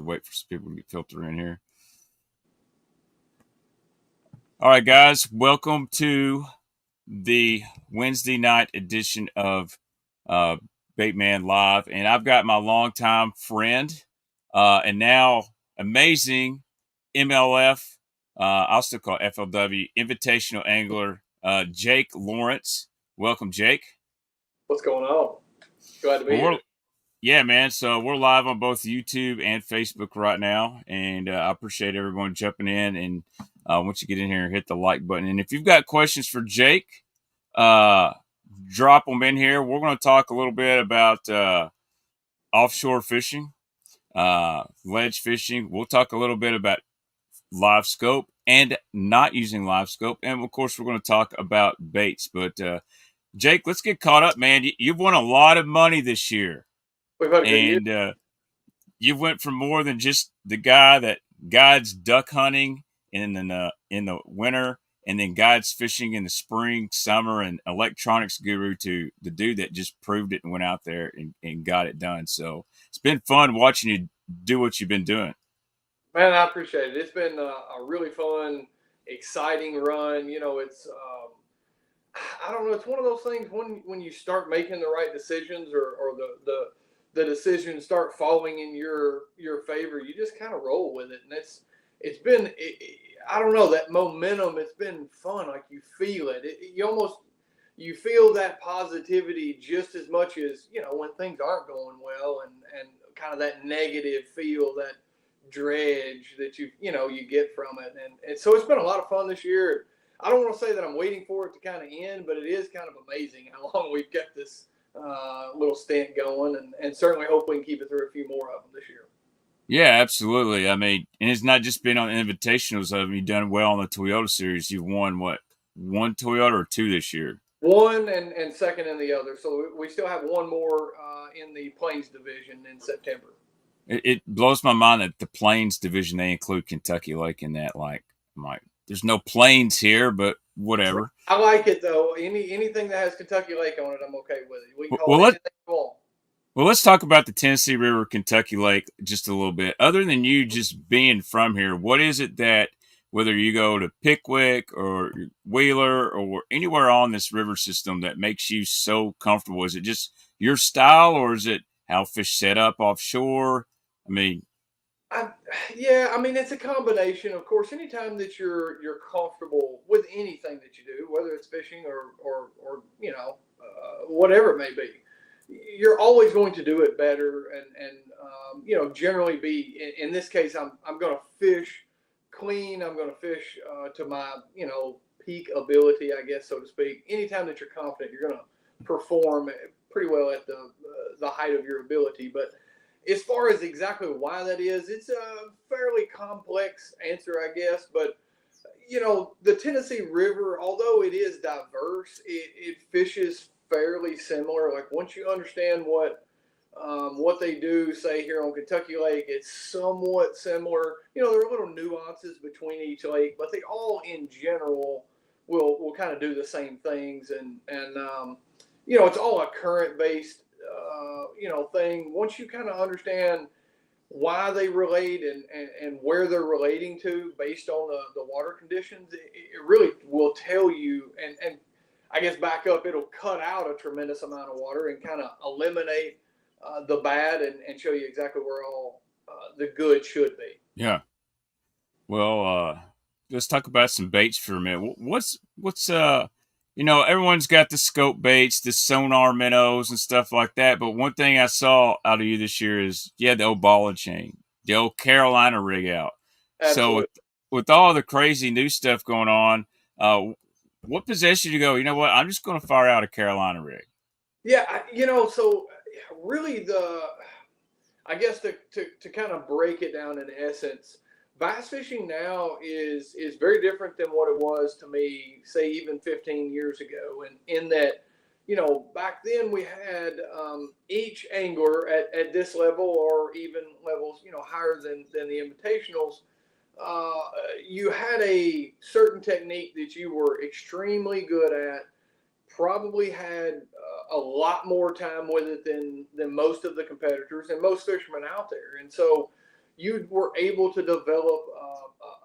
wait for some people to get filtered in here. All right, guys, welcome to the Wednesday night edition of Baitman Live, and I've got my longtime friend and now amazing MLF, I'll still call it FLW Invitational Angler, Jake Lawrence. Welcome, Jake. What's going on? Glad to be here. Yeah, man. So we're live on both YouTube and Facebook right now, and I appreciate everyone jumping in. And once you get in here, hit the like button. And if you've got questions for Jake, drop them in here. We're going to talk a little bit about offshore fishing, ledge fishing. We'll talk a little bit about live scope and not using live scope, and of course, we're going to talk about baits. But Jake, let's get caught up, man. You've won a lot of money this year. We've had a good year. You went from more than just the guy that guides duck hunting in the winter, and then guides fishing in the spring, summer, and electronics guru to the dude that just proved it and went out there and got it done. So it's been fun watching you do what you've been doing. Man, I appreciate it. It's been a really fun, exciting run. You know, it's I don't know. It's one of those things when you start making the right decisions or the decisions start falling in your favor, you just kind of roll with it. And it's been, I don't know, that momentum, it's been fun. Like you feel it. You feel that positivity just as much as, you know, when things aren't going well and kind of that negative feel, that dredge that you get from it. And so it's been a lot of fun this year. I don't want to say that I'm waiting for it to kind of end, but it is kind of amazing how long we've kept this little stint going, and certainly hope we can keep it through a few more of them this year. Yeah, absolutely. I mean, and it's not just been on invitationals. I mean, you've done well on the Toyota series. You've won what, one Toyota or two this year? One and second in the other. So we still have one more in the Plains division in September. It blows my mind that the Plains division, they include Kentucky Lake in that. Like, there's no plains here, but whatever. I like it though. Anything that has Kentucky Lake on it, I'm okay with it. We can call it anything we want. Well, let's talk about the Tennessee River, Kentucky Lake just a little bit. Other than you just being from here, what is it that, whether you go to Pickwick or Wheeler or anywhere on this river system, that makes you so comfortable? Is it just your style, or is it how fish set up offshore? I mean, it's a combination. Of course, anytime that you're comfortable with anything that you do, whether it's fishing or whatever it may be, you're always going to do it better and generally be, in this case, I'm going to fish clean. I'm going to fish to my, peak ability, I guess, so to speak. Anytime that you're confident, you're going to perform pretty well at the height of your ability. But as far as exactly why that is, it's a fairly complex answer, I guess. But, the Tennessee River, although it is diverse, it fishes fairly similar. Like once you understand what they do, say here on Kentucky Lake, it's somewhat similar. There are little nuances between each lake, but they all in general will kind of do the same things. And it's all a current-based thing. Once you kind of understand why they relate and where they're relating to based on the water conditions, it really will tell you, and I guess back up, it'll cut out a tremendous amount of water and kind of eliminate the bad and show you exactly where all the good should be. Yeah. Well, let's talk about some baits for a minute. What's everyone's got the scope baits, the sonar minnows and stuff like that. But one thing I saw out of you this year is you had the old ball and chain, the old Carolina rig out. Absolutely. So with all the crazy new stuff going on, what possessed you to go, you know what, I'm just going to fire out a Carolina rig? Yeah, so really I guess to kind of break it down in essence, bass fishing now is very different than what it was to me, say, even 15 years ago. And in that, back then we had each angler at this level or even levels, higher than the invitationals, you had a certain technique that you were extremely good at, probably had a lot more time with it than most of the competitors and most fishermen out there. And so you were able to develop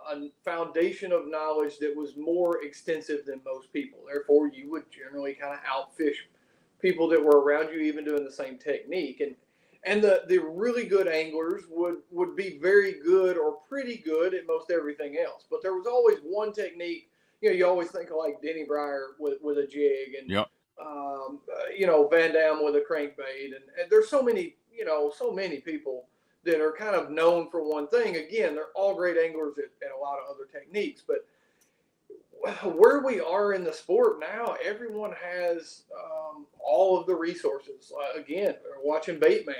a foundation of knowledge that was more extensive than most people. Therefore, you would generally kind of outfish people that were around you, even doing the same technique. And the really good anglers would be very good or pretty good at most everything else. But there was always one technique. You always think of like Denny Breyer with a jig, and Yep. Van Dam with a crankbait, and there's so many people that are kind of known for one thing. Again, they're all great anglers at a lot of other techniques, but where we are in the sport now, everyone has all of the resources. Again, watching Baitman,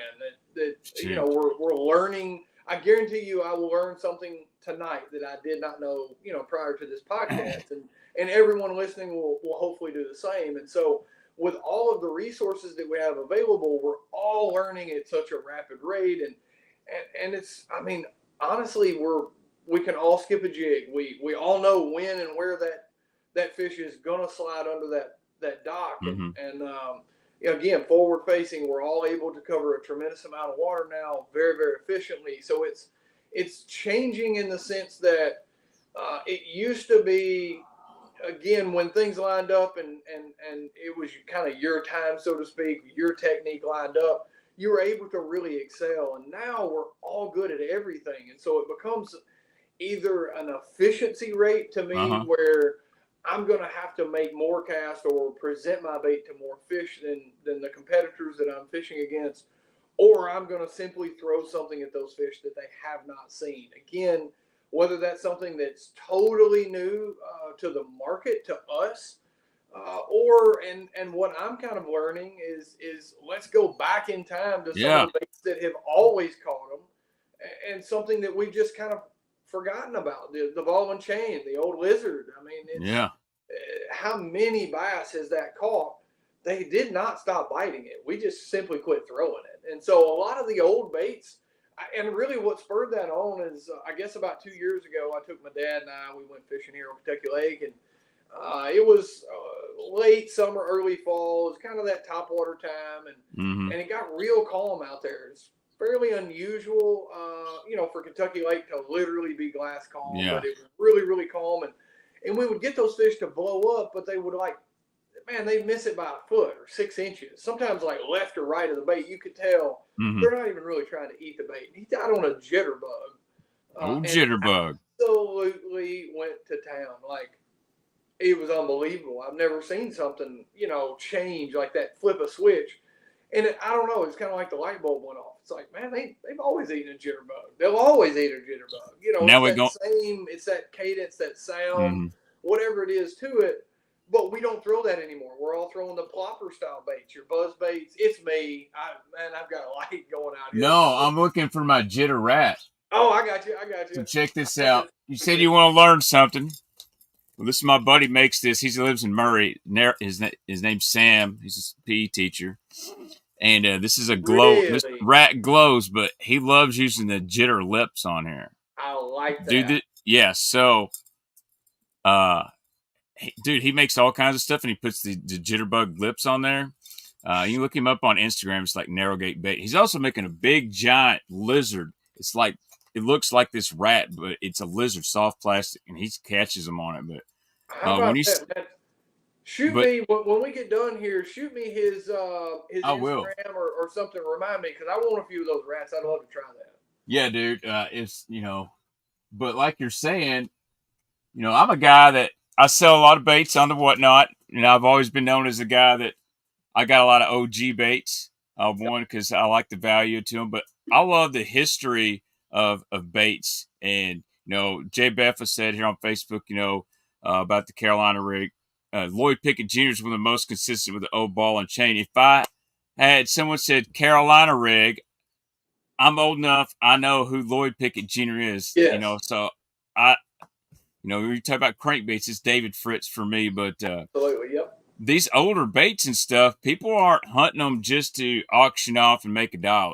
we're learning. I guarantee you, I will learn something tonight that I did not know, prior to this podcast, and everyone listening will hopefully do the same. And so, with all of the resources that we have available, we're all learning at such a rapid rate, and it's, I mean, honestly, we can all skip a jig. We all know when and where that fish is gonna slide under that dock. Mm-hmm. And again, forward facing, we're all able to cover a tremendous amount of water now, very, very efficiently. So it's changing in the sense that it used to be, again, when things lined up and it was kind of your time, so to speak, your technique lined up, you were able to really excel. And now we're all good at everything. And so it becomes either an efficiency rate to me where I'm going to have to make more casts or present my bait to more fish than the competitors that I'm fishing against, or I'm going to simply throw something at those fish that they have not seen. Again, whether that's something that's totally new to the market, to us, and what I'm kind of learning is let's go back in time to some of the baits that have always caught them, and something that we've just kind of forgotten about, the ball and chain, the old lizard. I mean, how many bass has that caught? They did not stop biting it. We just simply quit throwing it. And so a lot of the old baits, and really what spurred that on is, I guess about 2 years ago, I took my dad and we went fishing here on Kentucky Lake, and it was late summer, early fall. It was kind of that topwater time, and it got real calm out there. It's fairly unusual, for Kentucky Lake to literally be glass calm, but it was really, really calm. And we would get those fish to blow up, but they would they'd miss it by a foot or 6 inches. Sometimes like left or right of the bait, you could tell they're not even really trying to eat the bait. He died on a jitterbug. Jitterbug. Absolutely went to town. Like, it was unbelievable. I've never seen something, change like that, flip a switch. And I don't know, it's kind of like the light bulb went off. It's like, man, they've always eaten a jitterbug. They'll always eat a jitterbug. Now it's that cadence, that sound, whatever it is to it. But we don't throw that anymore. We're all throwing the plopper style baits, your buzz baits. It's me. I've got a light going out here. No, I'm looking for my jitter rat. Oh, I got you. So check this out. You said you want to learn something. Well, this is my buddy makes this. He lives in Murray. His name's Sam. He's a PE teacher. And this is a glow. Really? This rat glows, but he loves using the jitter lips on here. I like that. Dude, so, he makes all kinds of stuff, and he puts the jitterbug lips on there. You can look him up on Instagram. It's like Narrowgate Bait. He's also making a big, giant lizard. It's like, it looks like this rat, but it's a lizard, soft plastic, and he catches them on it. But how about that? Shoot me when we get done here. Shoot me his Instagram or something. Remind me, because I want a few of those rats. I'd love to try that. Yeah, dude. It's but like you're saying, I'm a guy that I sell a lot of baits on the whatnot. I've always been known as a guy that I got a lot of OG baits. One, because I like the value to them, but I love the history of baits. And Jay Beffa said here on Facebook, about the Carolina rig. Lloyd Pickett Jr. is one of the most consistent with the old ball and chain. If I had someone said Carolina rig, I'm old enough. I know who Lloyd Pickett Jr. is. Yes. So I, when you talk about crankbaits, it's David Fritz for me. But absolutely, yep. These older baits and stuff, people aren't hunting them just to auction off and make $1.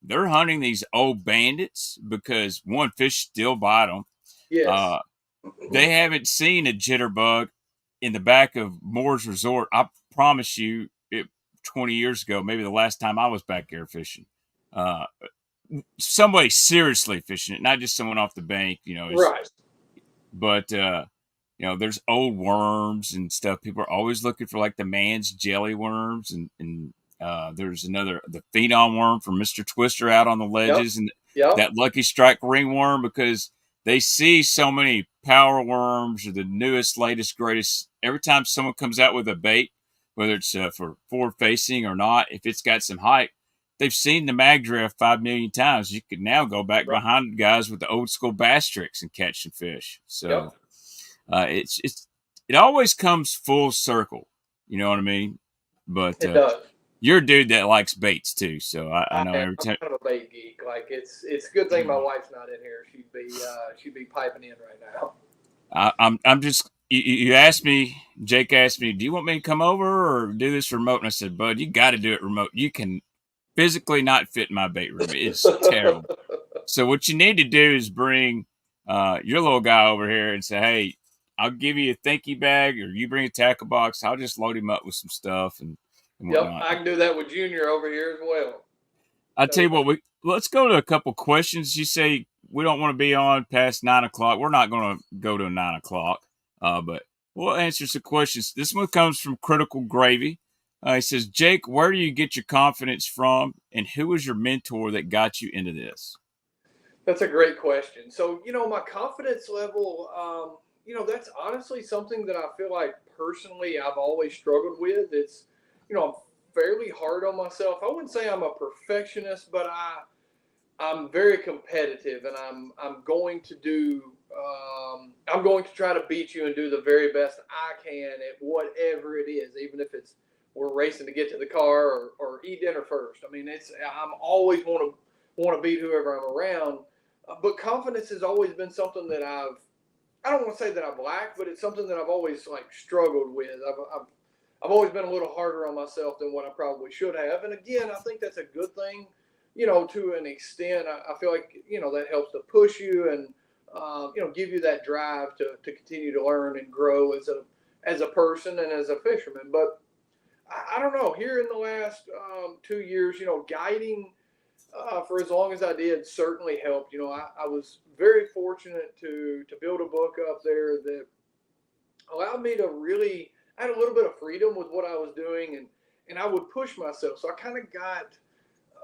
They're hunting these old bandits because one, fish still bite them. Yes. They haven't seen a jitterbug in the back of Moore's Resort. I promise you, 20 years ago, maybe the last time I was back there fishing. somebody seriously fishing it, not just someone off the bank, Right. but there's old worms and stuff. People are always looking for like the man's jelly worms, and there's the phenom worm from Mr. Twister out on the Yep. ledges, and Yep. that Lucky Strike ringworm, because they see so many power worms or the newest, latest, greatest. Every time someone comes out with a bait, whether it's for forward facing or not, if it's got some height, they've seen the mag drift 5 million times. You could now go back Right. behind guys with the old school bass tricks and catch some fish. So it always comes full circle. You know what I mean? But It does. you're a dude that likes baits too, so I know I'm every time. kind of a bait geek. Like it's a good thing my wife's not in here. She'd be piping in right now. I'm just you asked me. Jake asked me, "Do you want me to come over or do this remote?" And I said, "Bud, you got to do it remote. You can physically not fit in my bait room. It's terrible. So what you need to do is bring your little guy over here and say, hey, I'll give you a thinky bag, or you bring a tackle box. I'll just load him up with some stuff and whatnot." Yep, I can do that with Junior over here as well. I'll tell you what, let's go to a couple questions. You say we don't want to be on past 9 o'clock. We're not going to go to 9 o'clock, but we'll answer some questions. This one comes from Critical Gravy. He says, Jake, where do you get your confidence from, and who was your mentor that got you into this? That's a great question. So, my confidence level, that's honestly something that I feel like personally I've always struggled with. It's, I'm fairly hard on myself. I wouldn't say I'm a perfectionist, but I'm very competitive, and I'm going to I'm going to try to beat you and do the very best I can at whatever it is, even if it's we're racing to get to the car or eat dinner first. I mean, I'm always want to beat whoever I'm around. But confidence has always been something that I don't want to say that I've lacked, but it's something that I've always struggled with. I've always been a little harder on myself than what I probably should have. And again, I think that's a good thing, to an extent. I feel like, that helps to push you and, give you that drive to continue to learn and grow as a person and as a fisherman. But I don't know, here in the last 2 years, guiding for as long as I did certainly helped. I was very fortunate to build a book up there that allowed me to really, I had a little bit of freedom with what I was doing, and I would push myself. So I kind of got,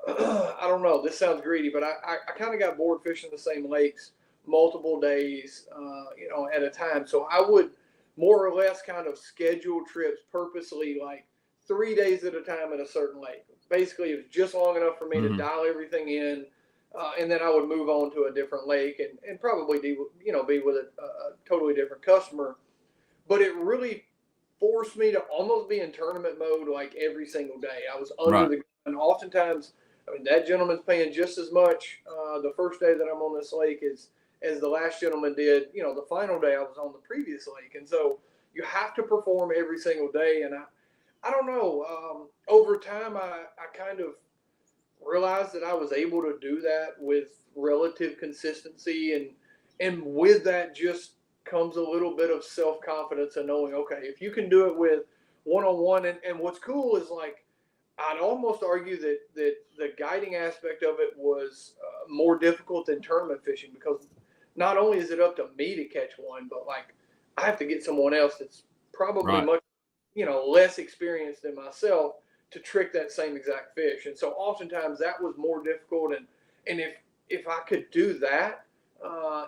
I don't know, this sounds greedy, but I kind of got bored fishing the same lakes multiple days, at a time. So I would more or less kind of schedule trips purposely, like 3 days at a time at a certain lake. Basically, it was just long enough for me to dial everything in, and then I would move on to a different lake and probably be with a totally different customer. But it really forced me to almost be in tournament mode like every single day. I was under the gun. And oftentimes, I mean, that gentleman's paying just as much the first day that I'm on this lake as the last gentleman did, the final day I was on the previous lake. And so you have to perform every single day. And I don't know. Over time, I kind of realized that I was able to do that with relative consistency, and with that just comes a little bit of self confidence and knowing, okay, if you can do it with one on one, and what's cool is I'd almost argue that the guiding aspect of it was more difficult than tournament fishing, because not only is it up to me to catch one, but I have to get someone else that's probably much less experienced than myself to trick that same exact fish. And so oftentimes that was more difficult. And if I could do that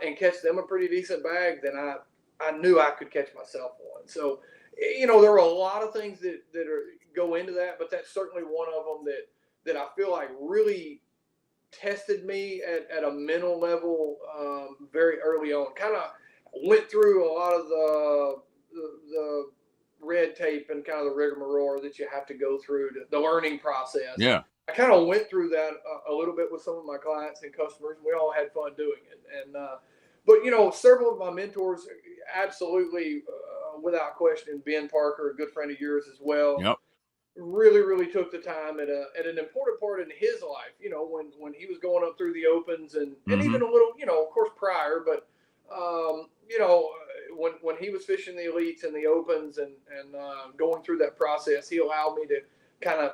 and catch them a pretty decent bag, then I knew I could catch myself one. So, there are a lot of things that go into that, but that's certainly one of them that I feel like really tested me at a mental level very early on. Kind of went through a lot of the red tape and kind of the rigmarole that you have to go through the learning process. Yeah. I kind of went through that a little bit with some of my clients and customers. We all had fun doing it. But several of my mentors, absolutely, without question, Ben Parker, a good friend of yours as well. Yep. Really, really took the time at an important part in his life. When he was going up through the opens and even a little, of course prior, but when he was fishing the elites and the opens and going through that process, he allowed me to kind of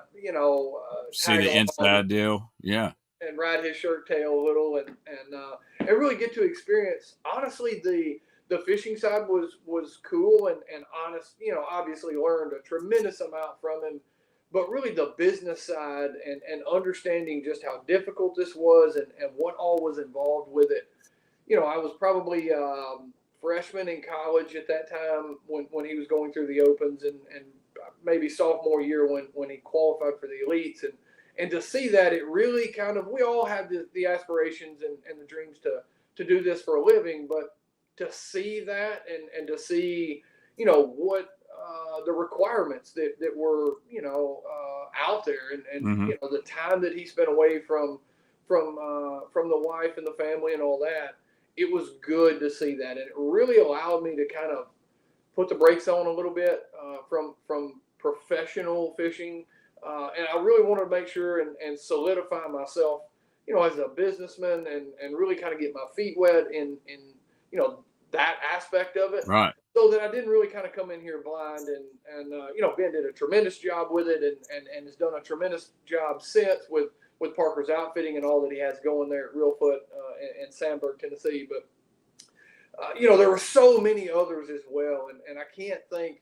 see the inside deal. Yeah. and ride his shirt tail a little, and really get to experience. Honestly, the fishing side was cool and honest. Obviously learned a tremendous amount from him, but really the business side and understanding just how difficult this was and what all was involved with it. I was probably freshman in college at that time when he was going through the opens, and maybe sophomore year when he qualified for the elites, and to see that, it really kind of, we all have the aspirations and the dreams to do this for a living, but to see that and to see what the requirements that were out there, and Mm-hmm. the time that he spent away from the wife and the family and all that. It was good to see that, and it really allowed me to kind of put the brakes on a little bit from professional fishing, and I really wanted to make sure and solidify myself, as a businessman, and really kind of get my feet wet in that aspect of it, Right. so that I didn't really kind of come in here blind. And Ben did a tremendous job with it, and has done a tremendous job since with Parker's Outfitting and all that he has going there at Reelfoot in Sandburg, Tennessee. But there were so many others as well, and I can't think.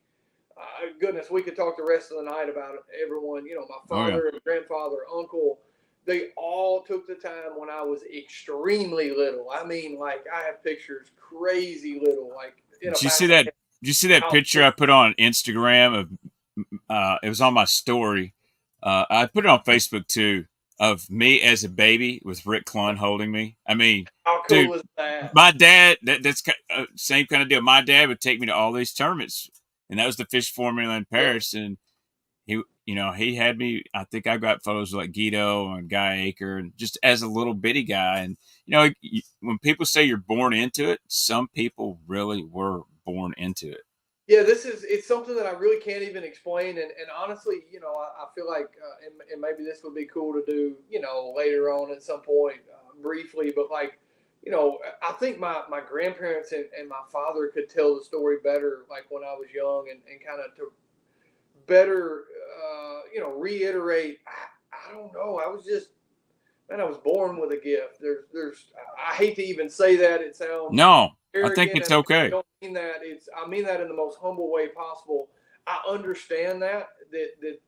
Goodness, we could talk the rest of the night about everyone. My father and grandfather, uncle, they all took the time when I was extremely little. I mean, like, I have pictures crazy little, like in a Did you see that? Did you see that picture I put on Instagram of? It was on my story. I put it on Facebook too, of me as a baby with Rick Clunn holding me. I mean, how cool dude, is that? my dad. That's same kind of deal. My dad would take me to all these tournaments, and that was the Fish Formula in Paris, and he had me. I think I got photos of like Guido and Guy Aker, and just as a little bitty guy. And when people say you're born into it, some people really were born into it. Yeah, it's something that I really can't even explain, and honestly, I feel like, and maybe this would be cool to do, later on at some point, briefly, but like, I think my grandparents and my father could tell the story better, like when I was young, and kind of to better, reiterate. I don't know. I was just, man, I was born with a gift. I hate to even say that. It sounds No, I think arrogant, it's and I okay. don't mean that. I mean that in the most humble way possible. I understand that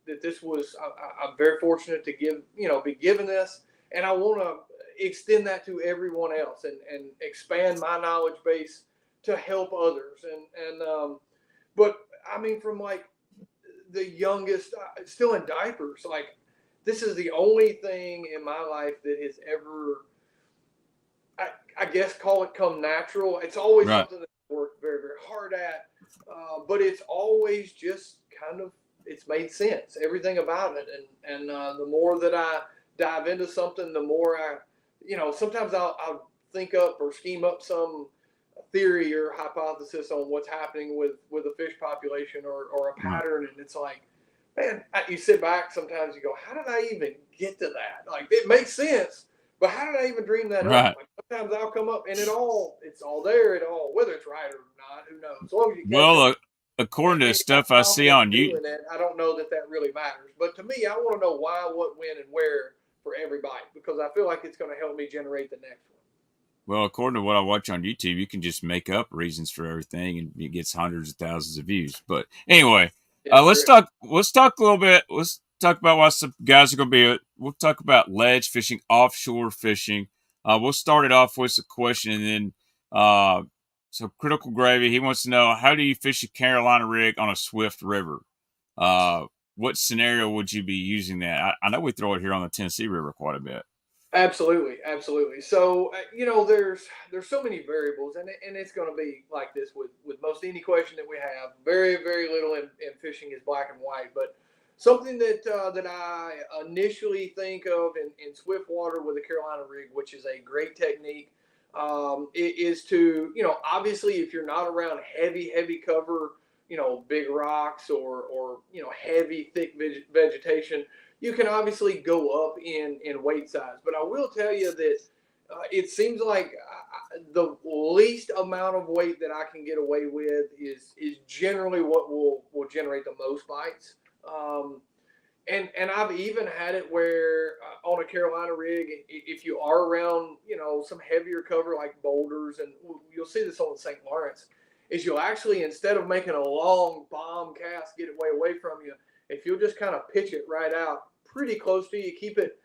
this was. I'm very fortunate to be given this, and I want to extend that to everyone else, and expand my knowledge base to help others. But I mean, from like the youngest, still in diapers, like, this is the only thing in my life that has ever, I guess, call it come natural. It's always Right. something that I worked very, very hard at, but it's always just kind of, it's made sense, everything about it. And the more that I dive into something, the more sometimes I'll think up or scheme up some theory or hypothesis on what's happening with a fish population or a pattern, and it's like, man, you sit back sometimes, you go, how did I even get to that? Like, it makes sense, but how did I even dream that Right. up? Like, sometimes I'll come up and it's all there, whether it's right or not, who knows? As long as you catch Well, it, according to and stuff I see on you, doing it, I don't know that really matters. But to me, I want to know why, what, when, and where for every bite, because I feel like it's going to help me generate the next one. well, according to what I watch on YouTube, you can just make up reasons for everything, and it gets hundreds of thousands of views. But anyway, let's talk. Let's talk a little bit. Let's talk about what some guys are going to be. We'll talk about ledge fishing, offshore fishing. We'll start it off with a question, and then so Critical Gravy. He wants to know, how do you fish a Carolina rig on a swift river? What scenario would you be using that? I know we throw it here on the Tennessee River quite a bit. Absolutely, absolutely. So there's so many variables, and it's going to be like this with most any question that we have. Very, very little in fishing is black and white, but something that I initially think of in swift water with a Carolina rig, which is a great technique, is to, obviously, if you're not around heavy cover, big rocks or heavy thick vegetation, you can obviously go up in weight size. But I will tell you that it seems like the least amount of weight that I can get away with is generally what will generate the most bites. And I've even had it where on a Carolina rig, if you are around, some heavier cover like boulders, and you'll see this on the St. Lawrence, is you'll actually, instead of making a long bomb cast, get it way away from you, if you'll just kind of pitch it right out pretty close to you, keep it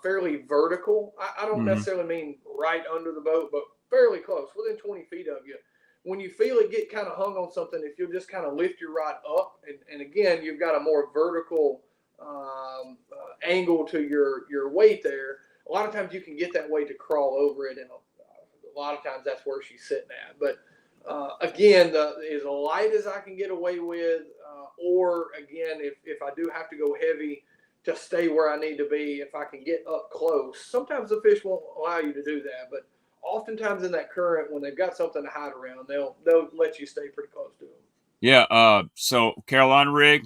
fairly vertical. I don't Mm-hmm. necessarily mean right under the boat, but fairly close, within 20 feet of you. When you feel it get kind of hung on something, if you'll just kind of lift your rod up, and again, you've got a more vertical angle to your weight there. A lot of times you can get that weight to crawl over it, and a lot of times that's where she's sitting at. But again, as light as I can get away with, or again, if I do have to go heavy to stay where I need to be, if I can get up close, sometimes the fish won't allow you to do that, but oftentimes in that current, when they've got something to hide around, they'll let you stay pretty close to them. Yeah. So Carolina rig.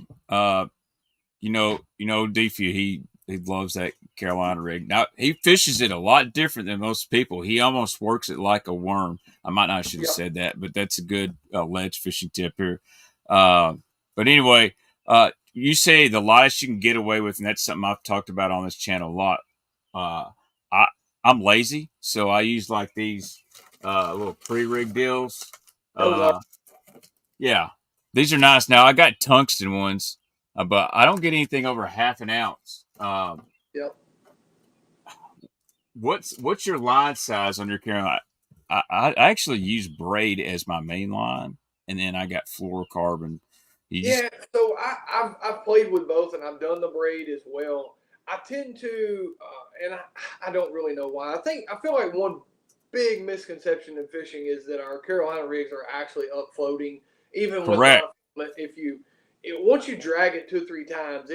Deefy, he loves that Carolina rig. Now he fishes it a lot different than most people. He almost works it like a worm. I might not should have Yep. said that, but that's a good ledge fishing tip here. But anyway, you say the lightest you can get away with, and that's something I've talked about on this channel a lot. I I'm lazy, so I use like these little pre-rig deals. Those are. Yeah, these are nice. Now I got tungsten ones, but I don't get anything over half an ounce. Yep. What's your line size on your Carolina? I actually use braid as my main line, and then I got fluorocarbon. You just Yeah, so I've played with both, and I've done the braid as well. I tend to, and I don't really know why. I feel like one big misconception in fishing is that our Carolina rigs are actually up floating, even with correct. non. If once you drag it 2 or 3 times,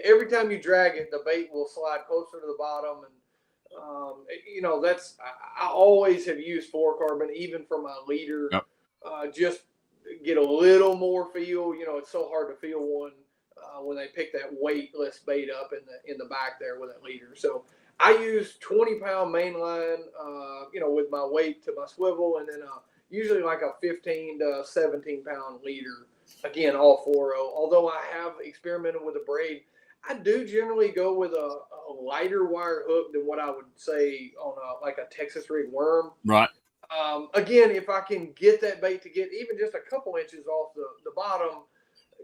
every time you drag it, the bait will slide closer to the bottom, and that's I always have used fluorocarbon even for my leader, Yep. just get a little more feel. It's so hard to feel one when they pick that weightless bait up in the back there with that leader. So I use 20-pound mainline, with my weight to my swivel, and then usually like a 15 to 17-pound leader. Again, all fluoro. Although I have experimented with a braid, I do generally go with a lighter wire hook than what I would say on like a Texas rig worm. Right. Again, if I can get that bait to get even just a couple inches off the bottom,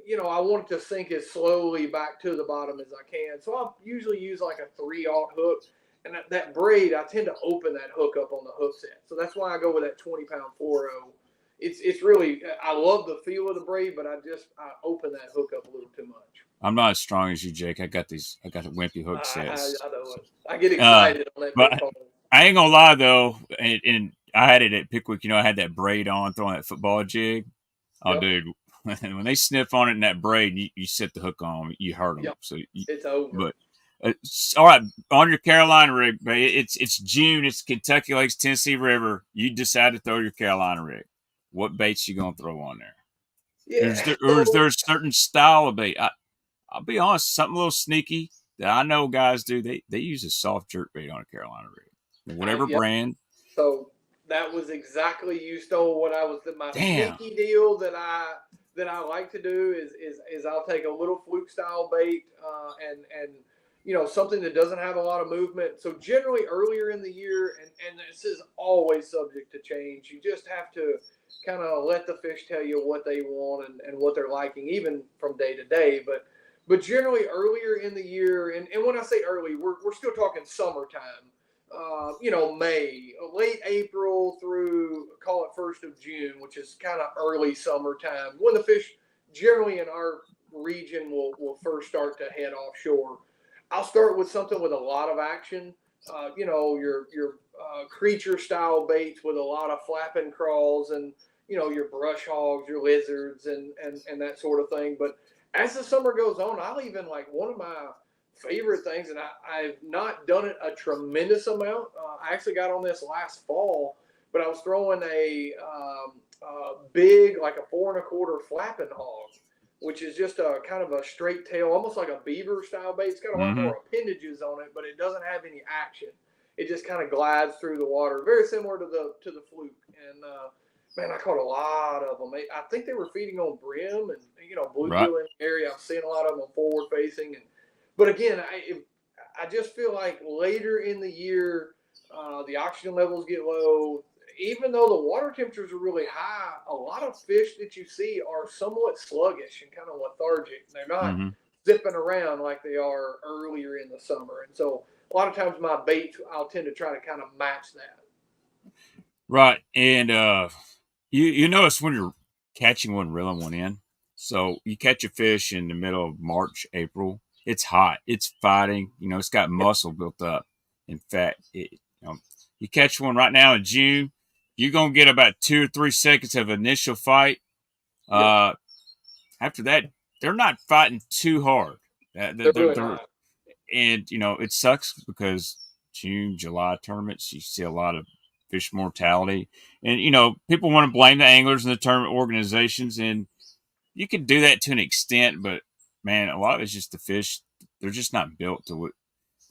I want it to sink as slowly back to the bottom as I can. So I usually use like a 3/0 hook. And that braid, I tend to open that hook up on the hook set. So that's why I go with that 20-pound fluoro. It's really, I love the feel of the braid, but I open that hook up a little too much. I'm not as strong as you, Jake. I got the wimpy hook I sets. know it. I get excited on that big But pole. I ain't gonna lie though, and I had it at Pickwick. I had that braid on, throwing that football jig. Oh, Yep. dude, when they sniff on it in that braid, you set the hook on them, you hurt them. Yep. So, It's over. but all right, on your Carolina rig, it's June. It's Kentucky Lakes, Tennessee River. You decide to throw your Carolina rig. What baits you gonna throw on there? Yeah. Or is there a certain style of bait? I'll be honest, something a little sneaky that I know guys do. They use a soft jerk bait on a Carolina rig, whatever Yep. brand. So that was exactly, you stole what I was, my Damn. sneaky deal that I like to do is I'll take a little fluke style bait, and something that doesn't have a lot of movement. So generally earlier in the year, and this is always subject to change. You just have to kind of let the fish tell you what they want and what they're liking, even from day to day. But generally earlier in the year, and when I say early, we're still talking summertime. May, late April through, call it 1st of June, which is kind of early summertime, when the fish generally in our region will first start to head offshore. I'll start with something with a lot of action. Your creature style baits with a lot of flapping crawls, and your brush hogs, your lizards, and that sort of thing. But as the summer goes on, I'll even, like, one of my favorite things, and I've not done it a tremendous amount. I actually got on this last fall, but I was throwing a big, like a 4 1/4 flapping hog, which is just a kind of a straight tail, almost like a beaver style bait. It's got a lot Mm-hmm. more appendages on it, but it doesn't have any action. It just kind of glides through the water, very similar to the fluke. And man, I caught a lot of them. I think they were feeding on brim and bluegill Right. in the area. I've seen a lot of them forward facing, and But again, I just feel like later in the year, the oxygen levels get low. Even though the water temperatures are really high, a lot of fish that you see are somewhat sluggish and kind of lethargic. They're not Mm-hmm. zipping around like they are earlier in the summer. And so a lot of times my baits, I'll tend to try to kind of match that. Right. And you notice when you're catching one, reeling one in. So you catch a fish in the middle of March, April. It's hot. It's fighting. It's got muscle built up. In fact, you catch one right now in June, you're gonna get about 2 or 3 seconds of initial fight. Yep. After that, they're not fighting too hard. They're really not. And it sucks because June, July tournaments, you see a lot of fish mortality, and people want to blame the anglers and the tournament organizations, and you can do that to an extent, but man, a lot of it's just the fish. They're just not built to.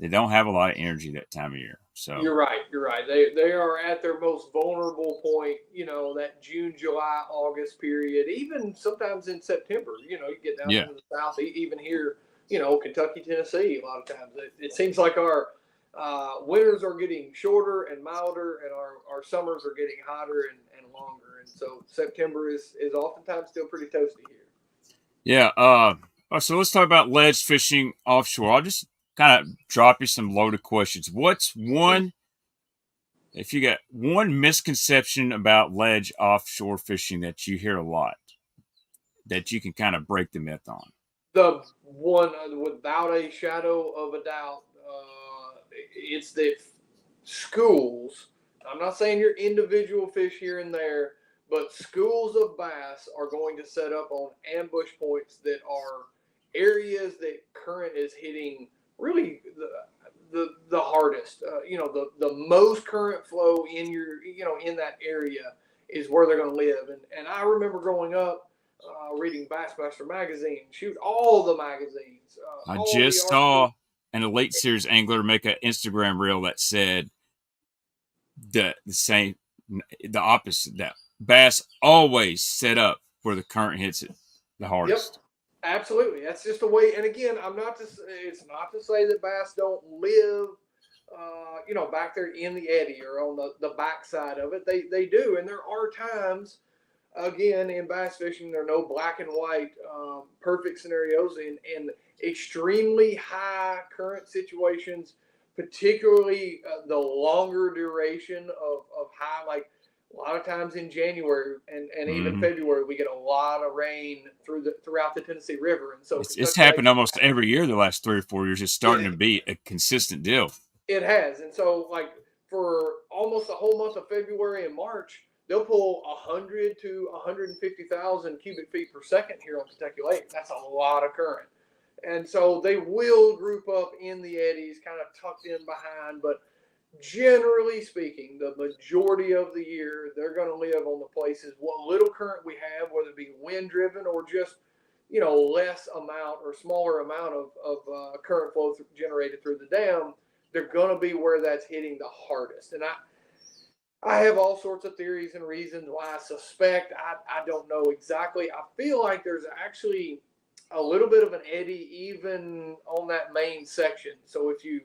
They don't have a lot of energy that time of year. So You're right. You're right. They are at their most vulnerable point. That June, July, August period. Even sometimes in September. You get down yeah, into the south, even here. Kentucky, Tennessee. A lot of times, it seems like our winters are getting shorter and milder, and our summers are getting hotter and longer. And so September is oftentimes still pretty toasty here. yeah. So let's talk about ledge fishing offshore. I'll just kind of drop you some loaded questions. What's one? If you got one misconception about ledge offshore fishing that you hear a lot, that you can kind of break the myth on. The one without a shadow of a doubt, it's that schools. I'm not saying your individual fish here and there, but schools of bass are going to set up on ambush points that are areas that current is hitting really the hardest. The most current flow in in that area is where they're going to live. And I remember growing up reading Bassmaster magazine, shoot all the magazines, I all the just articles. saw an elite series angler make an Instagram reel that said the same, the opposite. That bass always set up where the current hits it the Yep, hardest. absolutely. That's just a way. And again, I'm not to. It's not to say that bass don't live, back there in the eddy or on the backside of it. They do, and there are times. Again, in bass fishing, there are no black and white perfect scenarios. In extremely high current situations, particularly the longer duration of high, like a lot of times in January and even Mm-hmm. February, we get a lot of rain throughout the Tennessee River, and so It's Kentucky happened lakes. almost every year the last 3 or 4 years. It's starting to It be a consistent deal. it has, and so like for almost the whole month of February and March, they'll pull 100 to 150,000 cubic feet per second here on Kentucky Lake. That's a lot of current, and so they will group up in the eddies, kind of tucked in behind. But generally speaking, the majority of the year, they're going to live on the places what little current we have, whether it be wind driven or just less amount or smaller amount of current flow generated through the dam. They're going to be where that's hitting the hardest. And I have all sorts of theories and reasons why I suspect. I don't know exactly. I feel like there's actually a little bit of an eddy even on that main section. So if you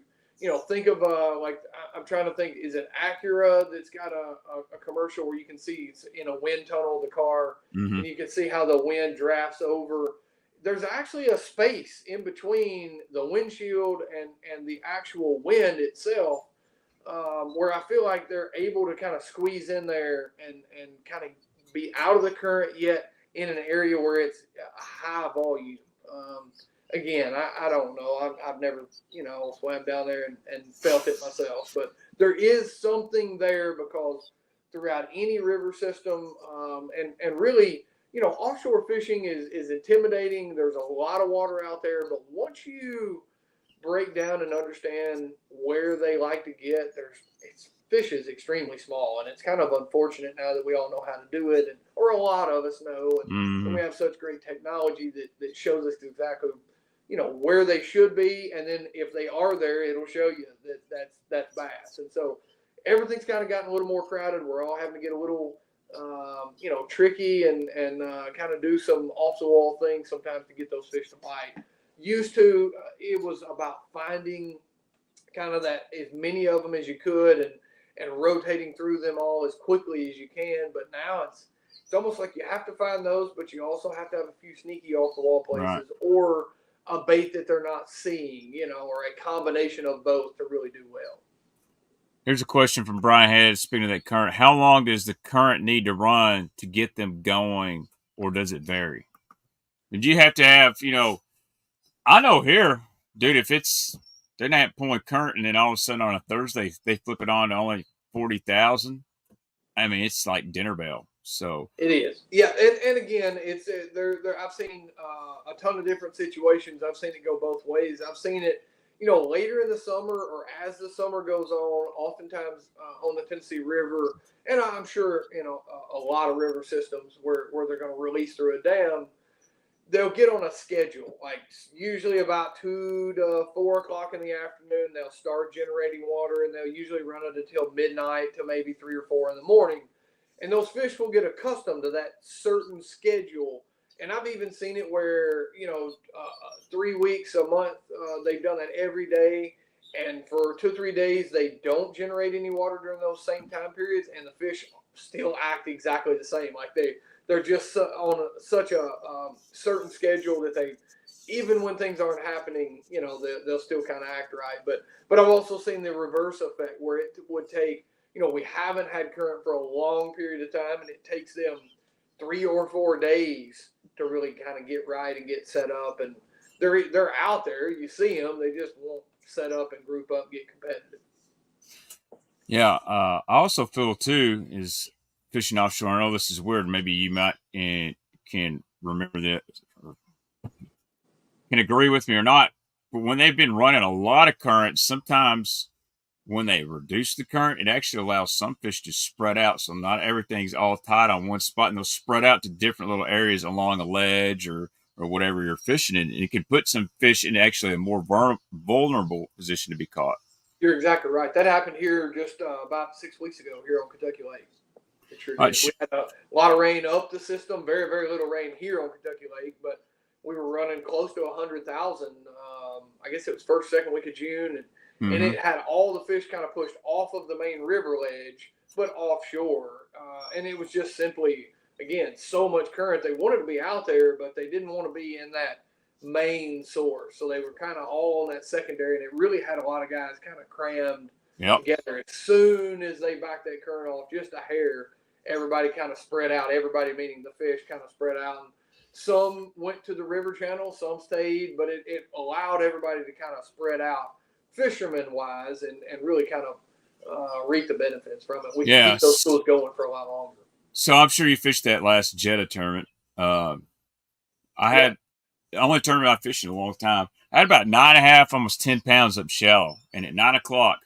think of like I'm trying to think, is it Acura that's got a commercial where you can see it's in a wind tunnel of the car Mm-hmm. and you can see how the wind drafts over. There's actually a space in between the windshield and the actual wind itself, where I feel like they're able to kind of squeeze in there and kind of be out of the current yet in an area where it's a high volume. Again, I don't know. I've never swam down there and felt it myself, but there is something there because throughout any river system, and really, offshore fishing is intimidating. There's a lot of water out there, but once you break down and understand where they like to get, fish is extremely small, and it's kind of unfortunate now that we all know how to do it, or a lot of us know, and Mm-hmm. we have such great technology that shows us exactly where they should be, and then if they are there, it'll show you that's bass, and so everything's kind of gotten a little more crowded. We're all having to get a little tricky and kind of do some off the wall things sometimes to get those fish to bite. Used to, it was about finding kind of that as many of them as you could and rotating through them all as quickly as you can. But now it's almost like you have to find those, but you also have to have a few sneaky off the wall Right. places or a bait that they're not seeing, or a combination of both to really do well. Here's a question from Brian Head. Speaking of that current, how long does the current need to run to get them going, or does it vary? Did you have to have, I know here, dude, if they're not pulling current and then all of a sudden on a Thursday they flip it on to only 40,000. I mean, it's like dinner bell. So it is, yeah, and again, it's there. I've seen a ton of different situations. I've seen it go both ways. I've seen it, later in the summer or as the summer goes on. Oftentimes on the Tennessee River, and I'm sure a lot of river systems where they're going to release through a dam. They'll get on a schedule, like usually about 2 to 4 o'clock in the afternoon. They'll start generating water, and they'll usually run it until midnight to maybe 3 or 4 in the morning. And those fish will get accustomed to that certain schedule. And I've even seen it where 3 weeks, a month, they've done that every day. And for 2 or 3 days, they don't generate any water during those same time periods, and the fish still act exactly the same. Like they're just on such a certain schedule that they, even when things aren't happening, they'll still kind of act right. But I've also seen the reverse effect where it would take, we haven't had current for a long period of time, and it takes them 3 or 4 days to really kind of get right and get set up. And they're out there. You see them. They just won't set up and group up and get competitive. yeah, I also feel too is fishing offshore. I know this is weird. Maybe you might can remember that, or can agree with me or not. But when they've been running a lot of current, sometimes when they reduce the current, it actually allows some fish to spread out. So not everything's all tied on one spot, and they'll spread out to different little areas along a ledge or whatever you're fishing in. And it can put some fish in actually a more vulnerable position to be caught. You're exactly right. That happened here just about 6 weeks ago here on Kentucky Lake. It sure did. We had a lot of rain up the system, very, very little rain here on Kentucky Lake, but we were running close to 100,000. I guess it was first, second week of June, and it had all the fish kind of pushed off of the main river ledge, but offshore. And it was just simply, again, so much current. They wanted to be out there, but they didn't want to be in that main source. So they were kind of all on that secondary, and it really had a lot of guys kind of crammed together. As soon as they backed that current off just a hair, everybody kind of spread out. Everybody, meaning the fish, kind of spread out. And some went to the river channel, some stayed, but it allowed everybody to kind of spread out fisherman-wise and really kind of reap the benefits from it. We can keep those schools going for a lot longer. So I'm sure you fished that last Jetta tournament. I had the only tournament I fished in a long time. I had about 9.5, almost 10 pounds up shallow. And at 9 o'clock,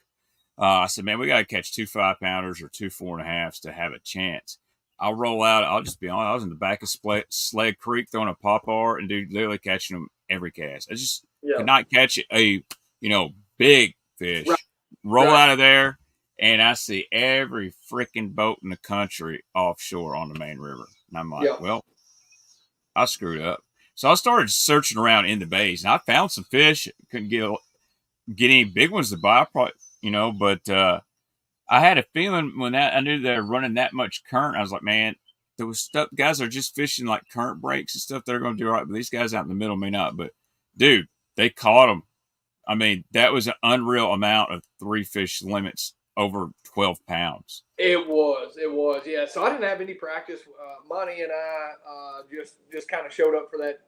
I said, man, we got to catch 2 5-pounders or 2 4.5s to have a chance. I'll roll out. I'll just be honest. I was in the back of Sled Creek throwing a popper and literally catching them every cast. I just could not catch a, big fish. Right. Roll out of there, and I see every freaking boat in the country offshore on the main river. And I'm like, well, I screwed up. So I started searching around in the bays, and I found some fish. Couldn't get any big ones to buy, probably, but I had a feeling when I knew they were running that much current, I was like, man, there was stuff. Guys are just fishing like current breaks and stuff. They're going to do all right, but these guys out in the middle may not. But dude, they caught them. I mean, that was an unreal amount of 3 fish limits over 12 pounds. It was, yeah. So I didn't have any practice. Monty and I just kind of showed up for that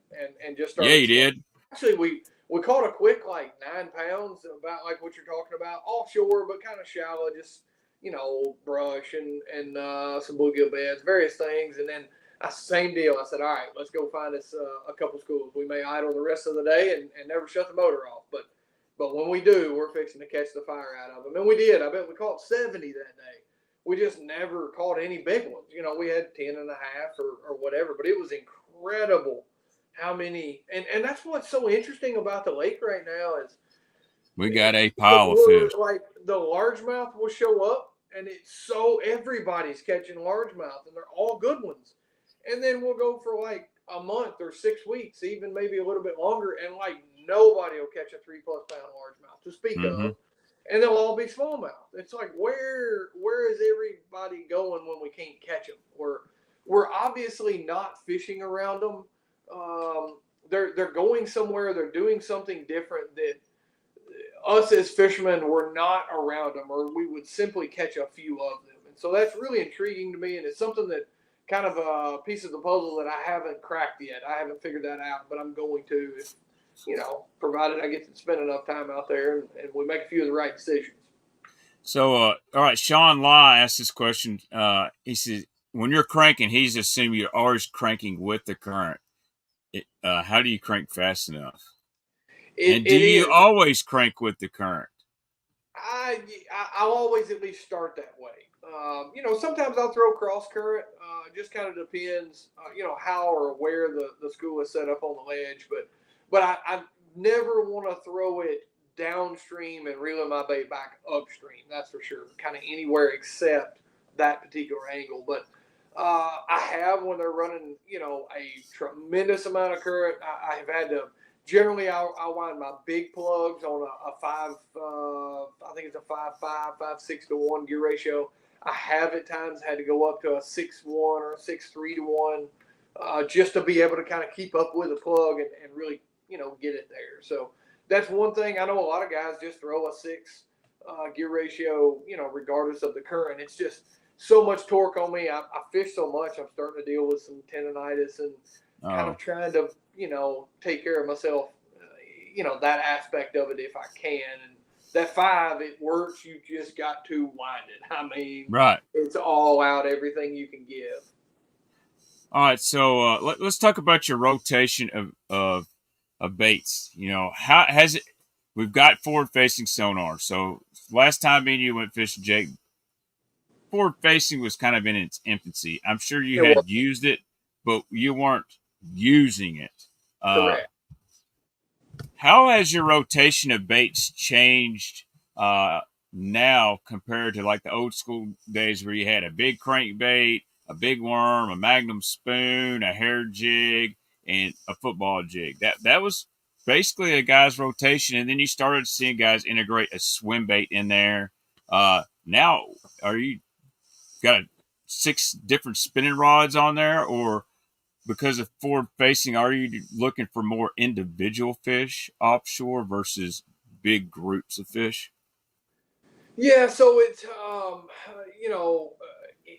and just started. Yeah, you did. Actually, we caught a quick 9 pounds, about like what you're talking about, offshore, but kind of shallow, just brush and some bluegill beds, various things. And then same deal. I said, all right, let's go find us a couple schools. We may idle the rest of the day and never shut the motor off, but when we do, we're fixing to catch the fire out of them. And we did. I bet we caught 70 that day. We just never caught any big ones. We had 10.5 or whatever, but it was incredible how many. And that's what's so interesting about the lake right now is we got a pile of fish. Like the largemouth will show up, and everybody's catching largemouth, and they're all good ones. And then we'll go for a month or 6 weeks, even maybe a little bit longer, and nobody will catch a 3+ pound largemouth to speak Mm-hmm. of, and they'll all be smallmouth. It's like, where is everybody going when we can't catch them? We're obviously not fishing around them. They're going somewhere. They're doing something different that us as fishermen were not around them, or we would simply catch a few of them. And so that's really intriguing to me, and it's something that kind of a piece of the puzzle that I haven't cracked yet. I haven't figured that out, but I'm going to, if, provided I get to spend enough time out there and we make a few of the right decisions. So, all right, Sean Law asked this question. He says, when you're cranking, he's assuming you're always cranking with the current. How do you crank fast enough? And do It you is. always crank with the current? I'll always at least start that way. Sometimes I'll throw cross current. Just kind of depends, how or where the school is set up on the ledge. But I never want to throw it downstream and reeling my bait back upstream. That's for sure. Kind of anywhere except that particular angle. But I have, when they're running, a tremendous amount of current, I have had to. Generally, I'll wind my big plugs on a 5, I think it's a 5.5, 5.6 to 1 gear ratio. I have at times had to go up to a 6.1 or a 6.3 to 1 just to be able to kind of keep up with the plug and really, get it there. So that's one thing. I know a lot of guys just throw a 6 gear ratio, regardless of the current. It's just so much torque on me. I fish so much, I'm starting to deal with some tendonitis and kind of trying to, take care of myself, that aspect of it if I can. And that 5, it works. You just got to wind it. I mean, Right. it's all out, everything you can give. All right, so let's talk about your rotation of baits. How has it? We've got forward facing sonar. So last time me and you went fishing, Jake, forward facing was kind of in its infancy. I'm sure you It was had used it, but you weren't using it. correct. How has your rotation of baits changed now compared to like the old school days where you had a big crankbait, a big worm, a magnum spoon, a hair jig, and a football jig? That was basically a guy's rotation, and then you started seeing guys integrate a swim bait in there. Now, are you got 6 different spinning rods on there, or because of forward facing, are you looking for more individual fish offshore versus big groups of fish? Yeah, so it's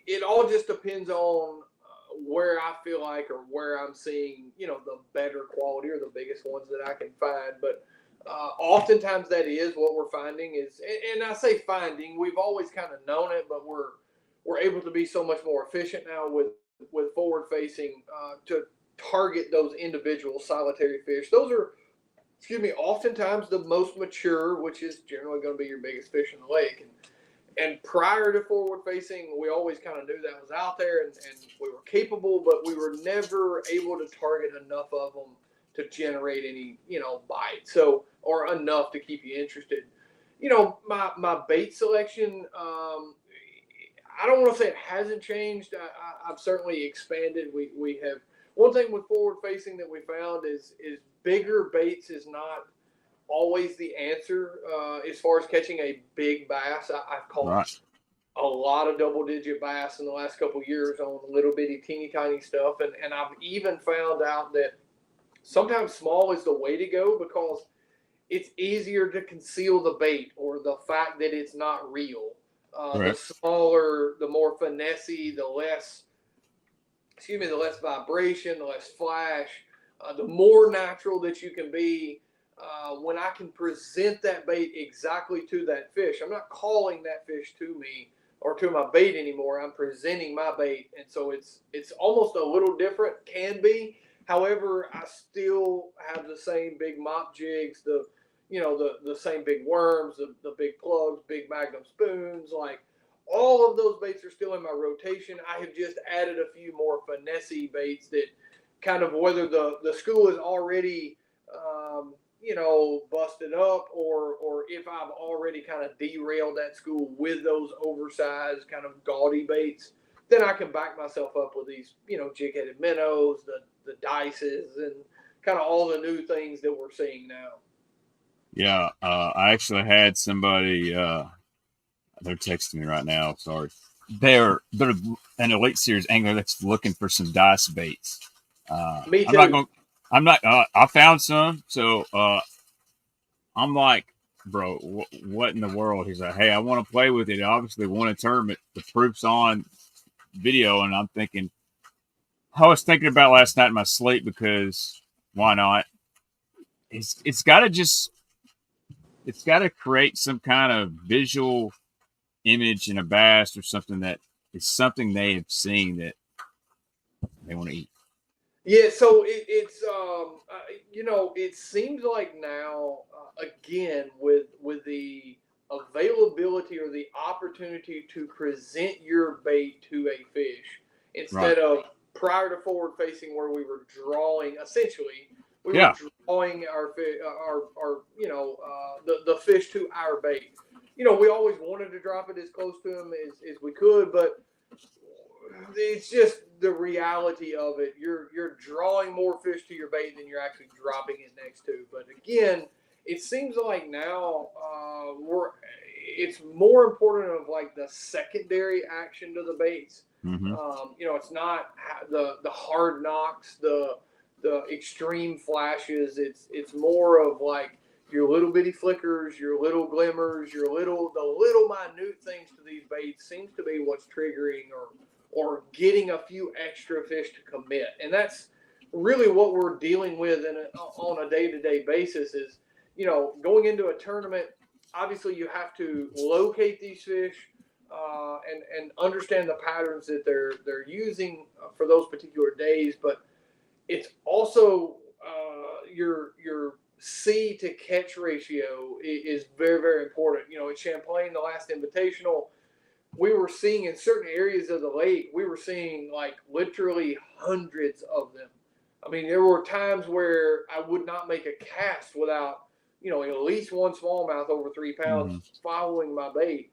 it all just depends on where I feel like, or where I'm seeing, the better quality or the biggest ones that I can find. But oftentimes that is what we're finding is, and I say finding, we've always kind of known it, but we're able to be so much more efficient now with forward facing to target those individual solitary fish. Those are, oftentimes the most mature, which is generally going to be your biggest fish in the lake. And prior to forward facing, we always kind of knew that was out there, and we were capable, but we were never able to target enough of them to generate any, bite. So, or enough to keep you interested. My bait selection, I don't want to say it hasn't changed. I've certainly expanded. We have, one thing with forward facing that we found is bigger baits is not always the answer as far as catching a big bass. I've caught Right. a lot of double-digit bass in the last couple of years on little bitty, teeny tiny stuff, and I've even found out that sometimes small is the way to go because it's easier to conceal the bait or the fact that it's not real. The Correct. smaller, the more finessey, the less vibration, the less flash, the more natural that you can be. When I can present that bait exactly to that fish, I'm not calling that fish to me or to my bait anymore. I'm presenting my bait, and so it's almost a little different. Can be, however, I still have the same big mop jigs, the same big worms, the big plugs, big magnum spoons, like. All of those baits are still in my rotation. I have just added a few more finessey baits that kind of, whether the school is already busted up, or if I've already kind of derailed that school with those oversized kind of gaudy baits, then I can back myself up with these, jig-headed minnows, the dices, and kind of all the new things that we're seeing now. Yeah, I actually had somebody. They're texting me right now. Sorry, they're an Elite Series angler that's looking for some dice baits. Me I'm not too. going. I'm not. I found some, so I'm like, bro, what in the world? He's like, hey, I want to play with it. I obviously won a tournament. The proof's on video, and I'm thinking. I was thinking about last night in my sleep because why not? It's got to just it's got to create some kind of visual image in a bass or something that is something they have seen that they want to eat. Yeah, so it seems like now again with the availability or the opportunity to present your bait to a fish Right. instead of prior to forward facing where we were drawing essentially we were Yeah. drawing our the fish to our bait. We always wanted to drop it as close to them as we could, but it's just the reality of it. You're drawing more fish to your bait than you're actually dropping it next to. But again, it seems like now it's more important of like the secondary action to the baits. Mm-hmm. It's not the hard knocks, the extreme flashes. It's more of like your little bitty flickers, your little glimmers, the little minute things to these baits seems to be what's triggering or getting a few extra fish to commit. And that's really what we're dealing with on a day-to-day basis is, going into a tournament, obviously you have to locate these fish and understand the patterns that they're using for those particular days. But it's also your see to catch ratio is very, very important. At Champlain, the last Invitational, we were seeing in certain areas of the lake, we were seeing like literally hundreds of them. I mean, there were times where I would not make a cast without, at least one smallmouth over 3 pounds following my bait,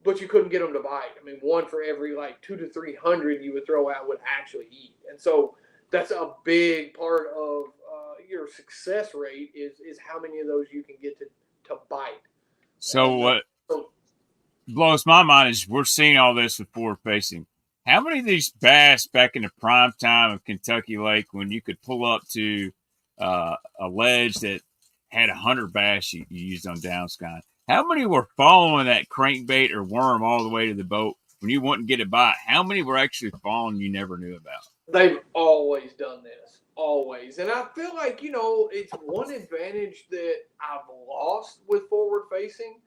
but you couldn't get them to bite. I mean, one for every like 200 to 300 you would throw out would actually eat. And so that's a big part of your success rate is how many of those you can get to bite. So what blows my mind is we're seeing all this with forward facing. How many of these bass back in the prime time of Kentucky Lake when you could pull up to a ledge that had 100 bass you used on downsky? How many were following that crankbait or worm all the way to the boat when you wouldn't get a bite? How many were actually following you never knew about? They've always done this, always. And I feel like, it's one advantage that I've lost with forward facing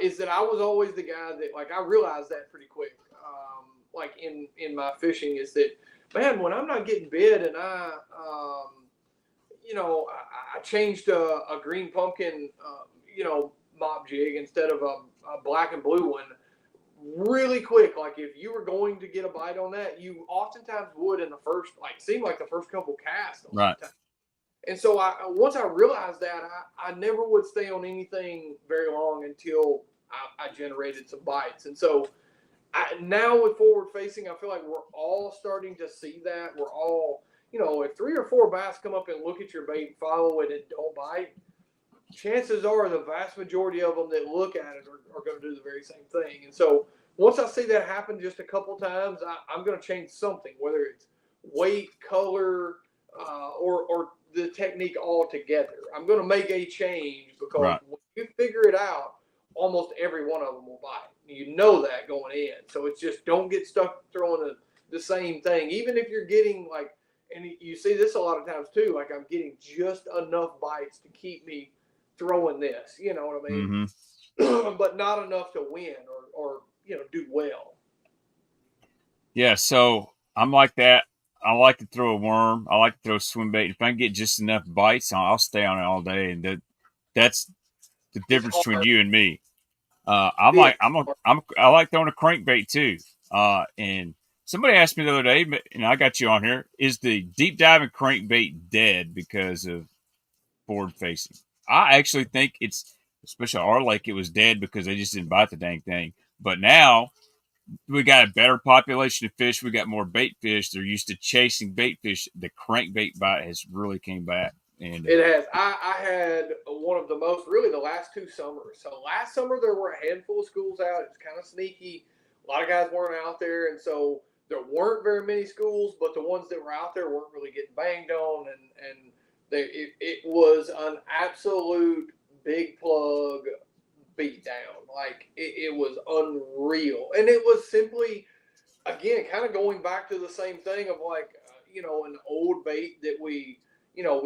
is that I was always the guy that, like, I realized that pretty quick. Like in my fishing is that, man, when I'm not getting bit and I changed a green pumpkin, mop jig instead of a black and blue one really quick. Like if you were going to get a bite on that, you oftentimes would in the first, seemed like the first couple casts. Right. And so once I realized that, I never would stay on anything very long until I generated some bites. And so now with forward facing, I feel like we're all starting to see that. We're all, if 3 or 4 bass come up and look at your bait, follow it, and don't bite, chances are the vast majority of them that look at it are going to do the very same thing. And so once I see that happen just a couple times, I'm going to change something, whether it's weight, color, or the technique altogether. I'm going to make a change because when you figure it out, almost every one of them will bite. You know that going in. So it's just don't get stuck throwing the same thing. Even if you're getting and you see this a lot of times too, I'm getting just enough bites to keep me throwing this, you know what I mean? Mm-hmm. But not enough to win or do well. Yeah, so I'm like that. I like to throw a worm. I like to throw a swim bait. If I can get just enough bites, I'll stay on it all day. And that's the difference between you and me. I like throwing a crankbait too. And somebody asked me the other day, and I got you on here, is the deep diving crankbait dead because of forward facing? I actually think it's, especially our lake, it was dead because they just didn't bite the dang thing. But now we got a better population of fish. We got more bait fish. They're used to chasing bait fish. The crankbait bite has really came back. And It has. I had one of the most, really the last 2 summers. So last summer there were a handful of schools out. It was kind of sneaky. A lot of guys weren't out there, and so there weren't very many schools. But the ones that were out there weren't really getting banged on, and it was an absolute big plug beatdown. Like it was unreal, and it was simply, again, kind of going back to the same thing of like, an old bait that we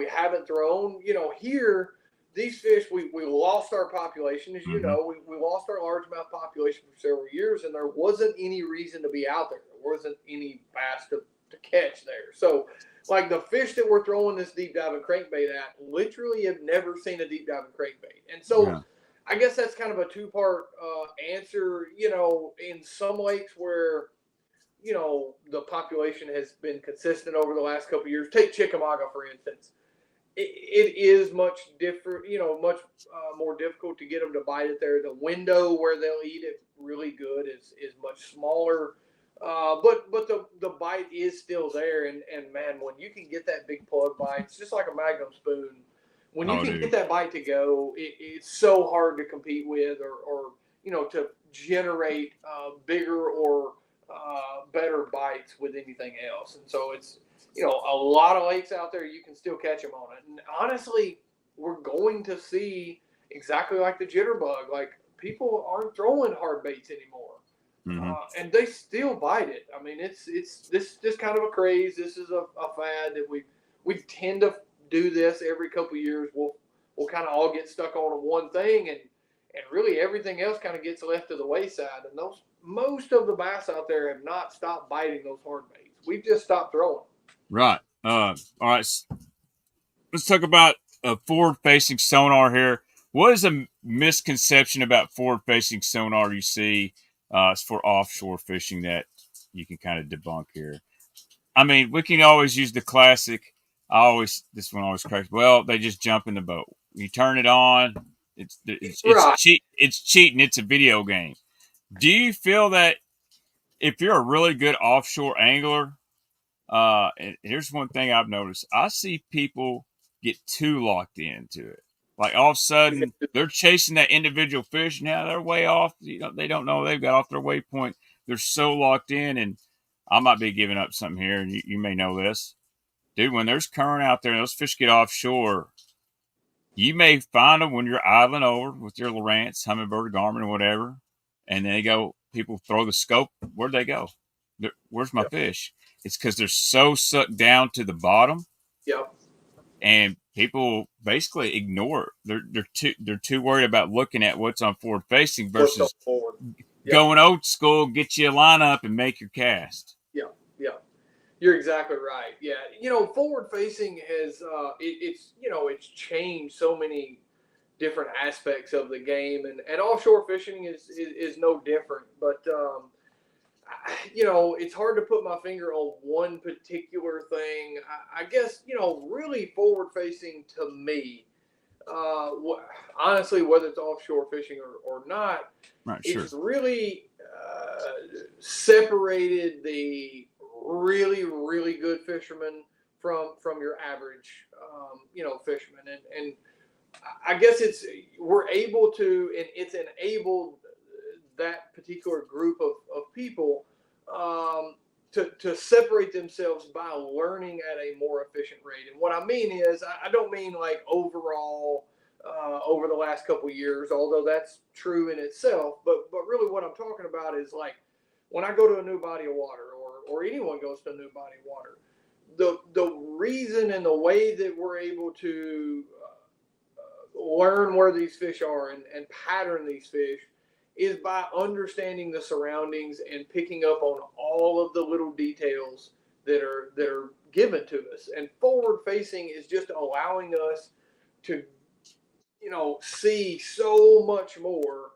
haven't thrown. Here, these fish, we lost our population, as you know. We lost our largemouth population for several years, and there wasn't any reason to be out there. There wasn't any bass to catch there. So, like the fish that we're throwing this deep diving crankbait at, literally have never seen a deep diving crankbait. And so, yeah. I guess that's kind of a two-part answer. In some lakes where the population has been consistent over the last couple of years. Take Chickamauga, for instance. It is much different, much more difficult to get them to bite it there. The window where they'll eat it really good is much smaller. But the bite is still there. And man, when you can get that big plug bite, it's just like a Magnum spoon. When you can get that bite to go, it's so hard to compete with or to generate bigger or better bites with anything else. And so it's, a lot of lakes out there, you can still catch them on it. And honestly, we're going to see exactly like the jitterbug. Like, people aren't throwing hard baits anymore. And they still bite it. I mean, it's just kind of a craze. This is a fad that we tend to do this every couple of years. We'll kind of all get stuck on one thing, and really everything else kind of gets left to the wayside. And most of the bass out there have not stopped biting those hard baits. We've just stopped throwing. Right. All right. Let's talk about forward-facing sonar here. What is a misconception about forward-facing sonar you see for offshore fishing that you can kind of debunk here? I mean, we can always use the classic. This one always cracks. Well, they just jump in the boat. You turn it on. It's right. It's cheating. It's a video game. Do you feel that if you're a really good offshore angler, and here's one thing I've noticed, I see people get too locked into it. Like all of a sudden they're chasing that individual fish. Now they're way off. They don't know they've got off their waypoint. They're so locked in, and I might be giving up something here, and you may know this. Dude, when there's current out there and those fish get offshore, you may find them when you're idling over with your Lowrance, Humminbird, Garmin, or whatever, and then people throw the scope. Where'd they go? Where's my fish? It's because they're so sucked down to the bottom. Yep. And people basically ignore it. They're too worried about looking at what's on forward facing versus going old school, get you a lineup and make your cast. Yeah. You're exactly right. Yeah. Forward facing has it's changed so many different aspects of the game, and offshore fishing is no different. But it's hard to put my finger on one particular thing. I guess, really forward facing to me, honestly, whether it's offshore fishing or not, right, it's really separated the really, really good fisherman from your average, fisherman. And I guess we're able to, and it's enabled that particular group of people to separate themselves by learning at a more efficient rate. And what I mean is, I don't mean like overall over the last couple of years, although that's true in itself. But really what I'm talking about is like when I go to a new body of water, or anyone goes to a new body of water, the reason and the way that we're able to learn where these fish are and pattern these fish is by understanding the surroundings and picking up on all of the little details that are given to us. And forward facing is just allowing us to, see so much more.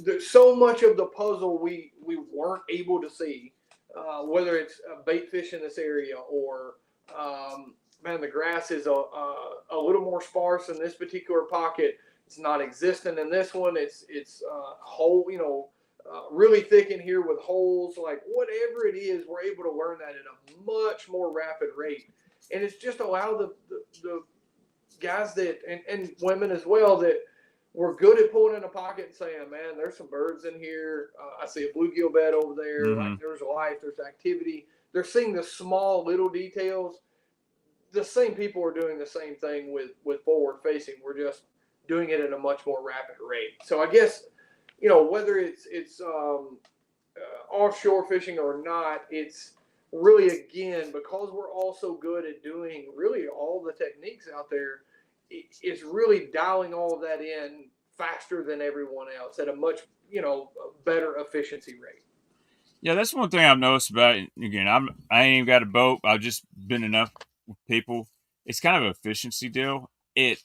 There's so much of the puzzle we weren't able to see, whether it's bait fish in this area or man, the grass is a little more sparse in this particular pocket. It's not existent in this one. It's whole, really thick in here with holes, like whatever it is, we're able to learn that at a much more rapid rate. And it's just allow the guys that, and women as well, that were good at pulling in a pocket and saying, man, there's some birds in here. I see a bluegill bed over there. Mm-hmm. Like there's life, there's activity. They're seeing the small little details. The same people are doing the same thing with forward facing. We're just doing it at a much more rapid rate. So I guess, whether it's offshore fishing or not, it's really, again, because we're all so good at doing really all the techniques out there, it's really dialing all of that in faster than everyone else at a much, better efficiency rate. Yeah, that's one thing I've noticed about it. Again, I ain't even got a boat. I've just been enough with people. It's kind of an efficiency deal. It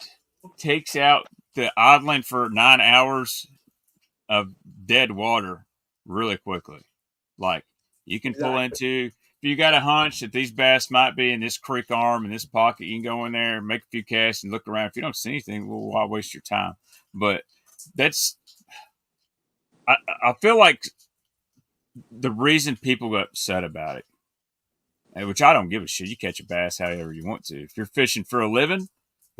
takes out the idling for 9 hours of dead water really quickly. Like you can pull Exactly. into, if you got a hunch that these bass might be in this creek arm in this pocket, you can go in there, make a few casts, and look around. If you don't see anything, well, why waste your time? But that's I feel like the reason people get upset about it, which I don't give a shit. You catch a bass however you want to. If you're fishing for a living,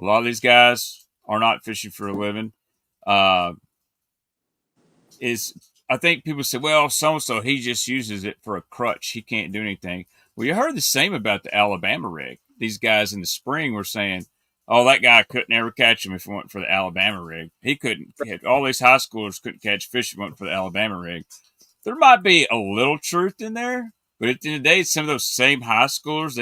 a lot of these guys are not fishing for a living. Uh, is I think people say, well, so and so he just uses it for a crutch. He can't do anything. Well, you heard the same about the Alabama rig. These guys in the spring were saying, oh, that guy couldn't ever catch him if it weren't for the Alabama rig. He couldn't. All these high schoolers couldn't catch fish if it weren't for the Alabama rig. There might be a little truth in there, but at the end of the day, some of those same high schoolers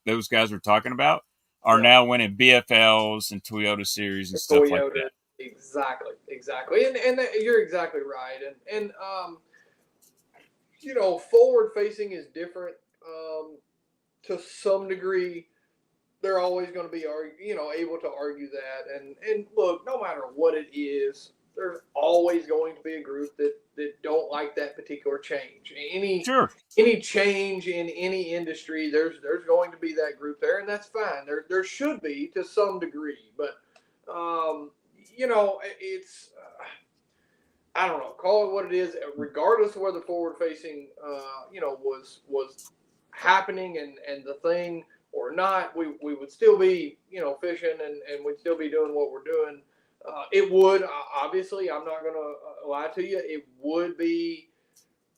those guys were talking about are Yeah. now winning BFLs and Toyota series and The stuff like Toyota. that. Exactly. And you're exactly right. And forward facing is different to some degree. They're always going to be able to argue that, and look, no matter what it is, there's always going to be a group that don't like that particular change. Sure. Any change in any industry, there's going to be that group there, and that's fine. There should be to some degree, but um, it's I don't know, call it what it is. Regardless of whether forward facing was happening and the thing or not, we would still be fishing, and we'd still be doing what we're doing. It would, obviously, I'm not going to lie to you, it would be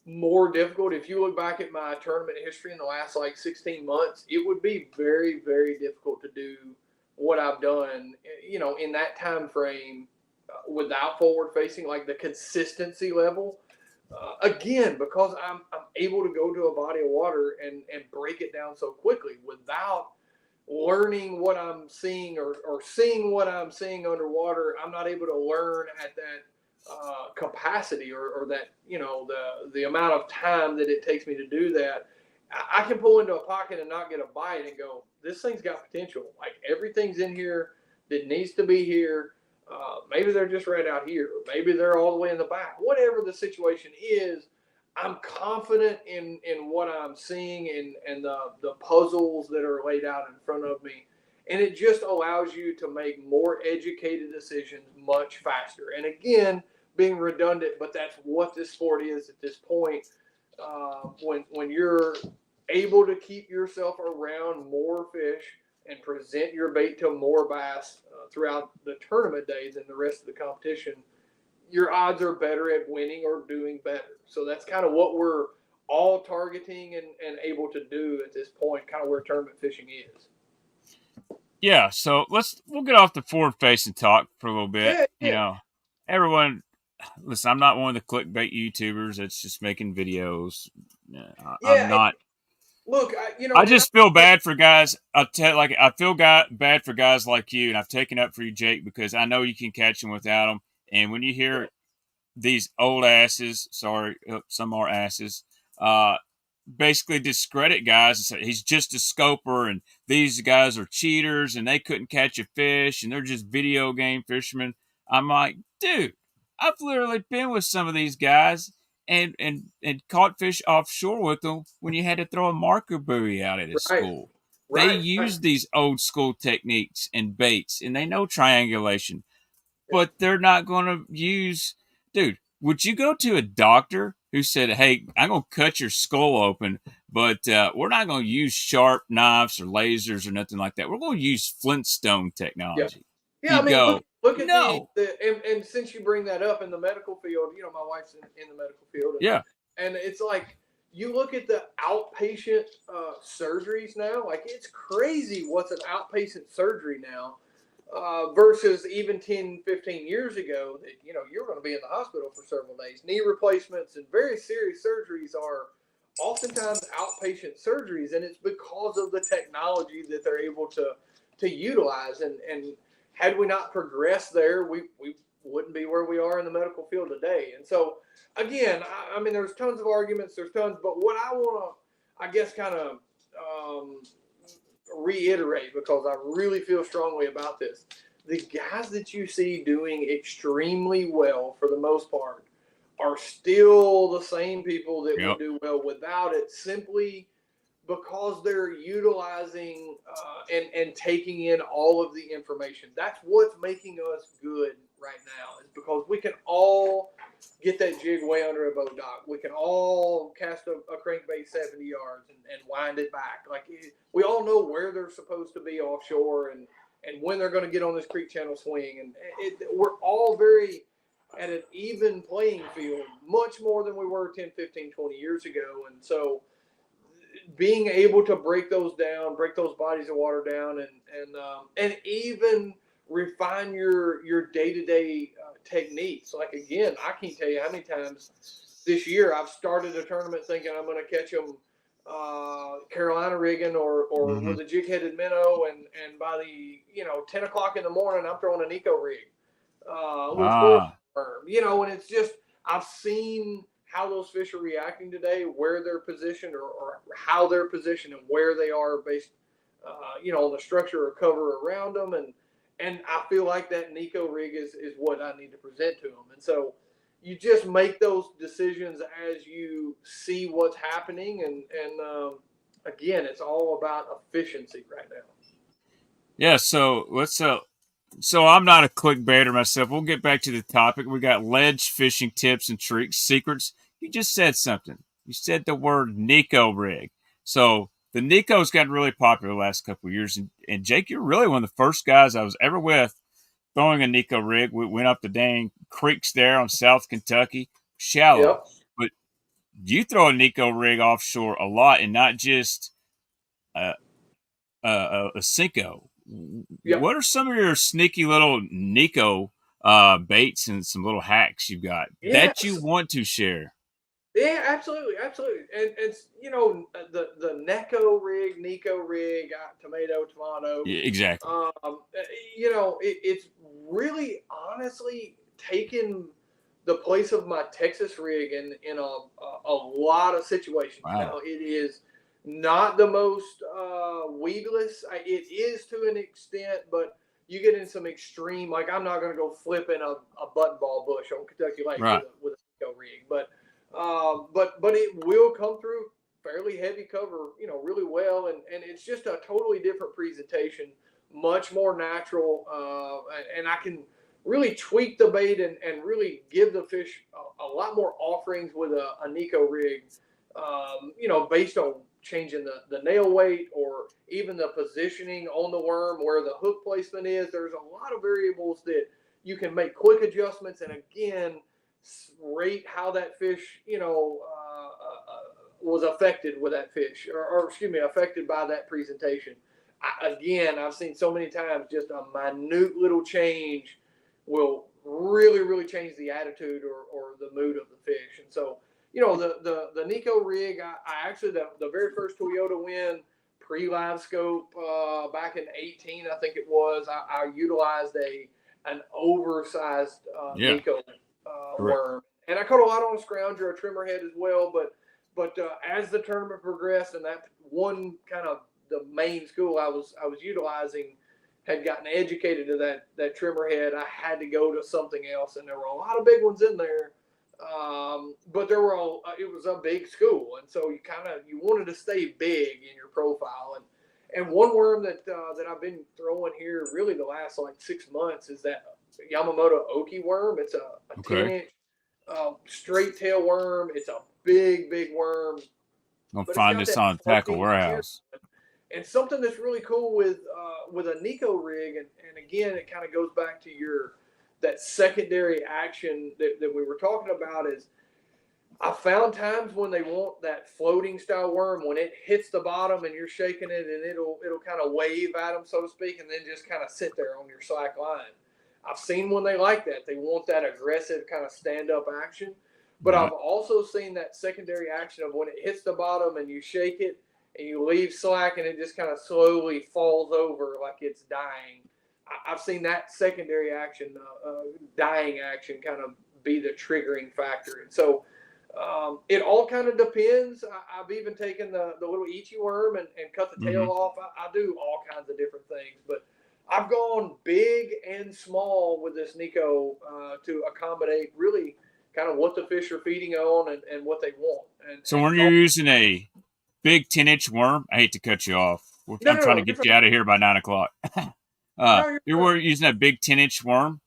more difficult. If you look back at my tournament history in the last like 16 months, it would be very, very difficult to do what I've done, in that time frame, without forward facing, like the consistency level. Again, because I'm able to go to a body of water and break it down so quickly without learning what I'm seeing, or seeing what I'm seeing underwater. I'm not able to learn at that capacity, or that the amount of time that it takes me to do that. I can pull into a pocket and not get a bite and go, this thing's got potential. Like everything's in here that needs to be here. Maybe they're just right out here. Maybe they're all the way in the back. Whatever the situation is, I'm confident in what I'm seeing, and the puzzles that are laid out in front of me. And it just allows you to make more educated decisions much faster. And again, being redundant, but that's what this sport is at this point. When you're able to keep yourself around more fish and present your bait to more bass throughout the tournament day than the rest of the competition, your odds are better at winning or doing better. So that's kind of what we're all targeting and able to do at this point, kind of where tournament fishing is. Yeah, so we'll get off the forward facing talk for a little bit. Yeah, You yeah, know, everyone, listen, I'm not one of the clickbait YouTubers that's just making videos. I'm yeah. not. Look, I and just feel bad for guys. I feel bad for guys like you, and I've taken up for you, Jake, because I know you can catch them without them. And when you hear these old asses, sorry, some are asses, basically discredit guys and say he's just a scoper and these guys are cheaters and they couldn't catch a fish and they're just video game fishermen. I'm like, dude, I've literally been with some of these guys and caught fish offshore with them when you had to throw a marker buoy out at a right, school. They right. use these old school techniques and baits and they know triangulation, but they're not going to use, dude. would you go to a doctor who said, "Hey, I'm going to cut your skull open, but we're not going to use sharp knives or lasers or nothing like that. We're going to use Flintstone Yeah. technology." Yeah, I He'd mean, go, look at "No." and since you bring that up in the medical field, my wife's in the medical field, Yeah. and it's like you look at the outpatient surgeries now, like it's crazy what's an outpatient surgery now versus even 10, 15 years ago that, you're going to be in the hospital for several days. Knee replacements and very serious surgeries are oftentimes outpatient surgeries, and it's because of the technology that they're able to utilize. And had we not progressed there, we wouldn't be where we are in the medical field today. And so, again, I mean, there's tons of arguments, but what I want to, I guess, kind of reiterate, because I really feel strongly about this. The guys that you see doing extremely well for the most part are still the same people that would do well without it, simply because they're utilizing and taking in all of the information. That's what's making us good right now, is because we can all get that jig way under a bow dock. We can all cast a crankbait 70 yards and wind it back. Like, we all know where they're supposed to be offshore and when they're going to get on this creek channel swing. And we're all very at an even playing field, much more than we were 10, 15, 20 years ago. And so being able to break those bodies of water down and even refine your day-to-day techniques. Like, again, I can't tell you how many times this year I've started a tournament thinking I'm going to catch them Carolina rigging or with a jig-headed minnow, and by the 10 o'clock in the morning I'm throwing a Nico rig with four worm, and it's just, I've seen how those fish are reacting today, where they're positioned or how they're positioned and where they are based, on the structure or cover around them. And I feel like that Nico rig is what I need to present to them. And so you just make those decisions as you see what's happening. And again, it's all about efficiency right now. Yeah. So let's, so I'm not a clickbaiter myself. We'll get back to the topic. We got ledge fishing tips and tricks, secrets. You just said something. You said the word Nico rig. So the Nico's gotten really popular the last couple of years. And Jake, you're really one of the first guys I was ever with throwing a Nico rig. We went up the dang creeks there on South Kentucky, shallow. Yep. But you throw a Nico rig offshore a lot, and not just a Cinco. Yep. What are some of your sneaky little Nico baits and some little hacks you've got that you want to share? Yeah, absolutely, absolutely. And it's the Nico rig, tomato. Yeah, exactly. It's really honestly taken the place of my Texas rig in a lot of situations. Wow. Now, it is not the most weedless. It is to an extent, but you get in some extreme. Like, I'm not going to go flipping a button ball bush on Kentucky Lake with a Nico rig, but it will come through fairly heavy cover, really well, and it's just a totally different presentation, much more natural, and I can really tweak the bait and really give the fish a lot more offerings with a Nico rig, based on changing the nail weight or even the positioning on the worm, where the hook placement is. There's a lot of variables that you can make quick adjustments, and again, rate how that fish, was affected with that fish, or excuse me, affected by that presentation. I've seen so many times just a minute little change will really, really change the attitude or the mood of the fish. And so, the Nico rig, I actually, the very first Toyota win pre-live scope back in 18, I think it was, I utilized an oversized Nico worm, and I caught a lot on a scrounger, a trimmer head as well. But as the tournament progressed, and that one kind of the main school I was utilizing had gotten educated to that trimmer head, I had to go to something else, and there were a lot of big ones in there. But there were it was a big school, and so you wanted to stay big in your profile. And one worm that I've been throwing here really the last like 6 months is that Yamamoto Oki worm. It's a 10-inch straight tail worm. It's a big worm, I'll but it's find got this that on Tackle floating material. Warehouse. And something that's really cool with a Nico rig, and again, it kind of goes back to that secondary action that we were talking about is I found times when they want that floating style worm, when it hits the bottom and you're shaking it and it'll kind of wave at them, so to speak, and then just kind of sit there on your slack line. I've seen when they like that. They want that aggressive kind of stand-up action. But Right. I've also seen that secondary action of when it hits the bottom and you shake it and you leave slack and it just kind of slowly falls over like it's dying. I've seen that secondary action, dying action, kind of be the triggering factor. And so it all kind of depends. I've even taken the little Ichi worm and cut the tail off. I do all kinds of different things, but I've gone big and small with this Nico to accommodate really kind of what the fish are feeding on and what they want. So when you're using a big 10-inch worm, I hate to cut you off. I'm trying to get you out of here by 9 o'clock. You're using a big 10-inch worm.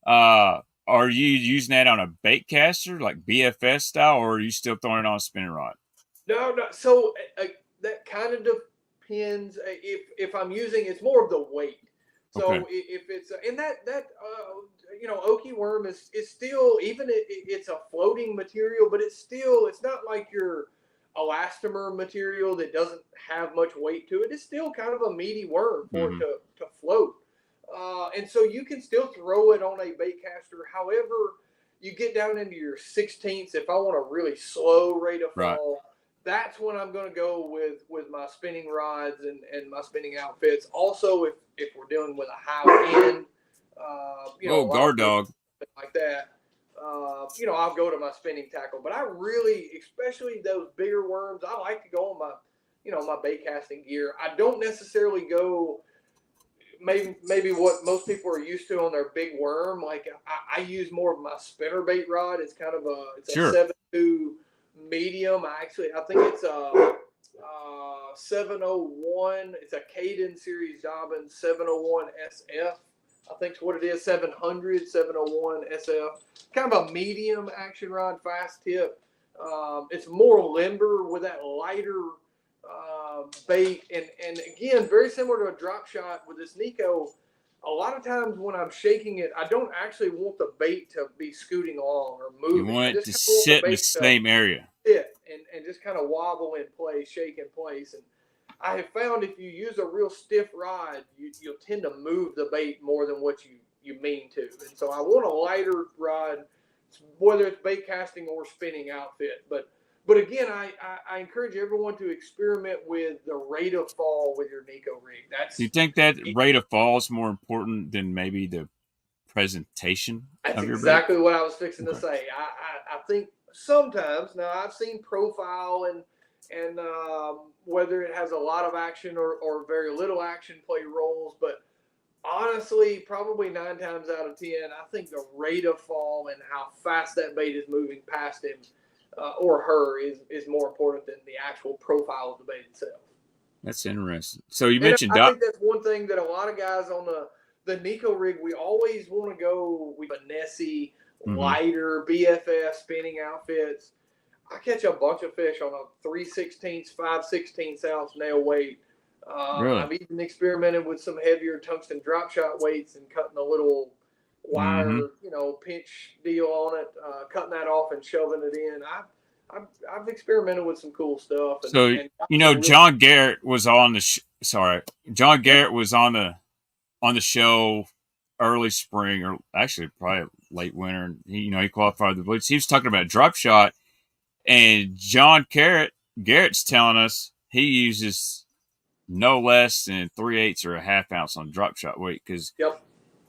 Are you using that on a bait caster, like BFS style, or are you still throwing it on a spinning rod? No. So that kind of depends. If I'm using, it's more of the weight. So okay. If it's and that Oki worm is still, even it's a floating material, but it's not like your elastomer material that doesn't have much weight to it. It's still kind of a meaty worm for it to float. And so you can still throw it on a bait caster. However, you get down into your 16ths, if I want a really slow rate of fall, that's when I'm going to go with my spinning rods and my spinning outfits. Also, if we're dealing with a high end, guard dog like that, I'll go to my spinning tackle. But I really, especially those bigger worms, I like to go on my bait casting gear. I don't necessarily go maybe what most people are used to on their big worm. Like I use more of my spinner bait rod. It's kind of a 7.2 medium. I think it's a 701. It's a Caden Series Dobbins 701 SF. I think it's what it is. 700 701 SF. Kind of a medium action rod, fast tip. It's more limber with that lighter bait, and again, very similar to a drop shot with this Nico. A lot of times when I'm shaking it, I don't actually want the bait to be scooting along or moving. You want it to sit in the same area. Sit and just kind of wobble in place, shake in place. And I have found if you use a real stiff rod, you'll tend to move the bait more than what you mean to. And so I want a lighter rod, whether it's bait casting or spinning outfit. But again, I encourage everyone to experiment with the rate of fall with your Nico rig. Do you think that rate of fall is more important than maybe the presentation of your exactly bait? What I was fixing to say. I think sometimes, now I've seen profile and whether it has a lot of action or very little action play roles, but honestly, probably 9 times out of 10, I think the rate of fall and how fast that bait is moving past him or her is more important than the actual profile of the bait itself. That's interesting. So you mentioned I think that's one thing that a lot of guys on the Nico rig, we always want to go with a Nessie, lighter BFF spinning outfits. I catch a bunch of fish on a 3/16, 5/16 ounce nail weight. Really? I've even experimented with some heavier tungsten drop shot weights and cutting a little wire, pinch deal on it, cutting that off and shoving it in. I've experimented with some cool stuff. John Garrett was on the John Garrett was on the show early spring, or actually probably late winter, and he qualified the Blitz. He was talking about drop shot, and John Garrett's telling us he uses no less than 3/8 or a half ounce on drop shot weight because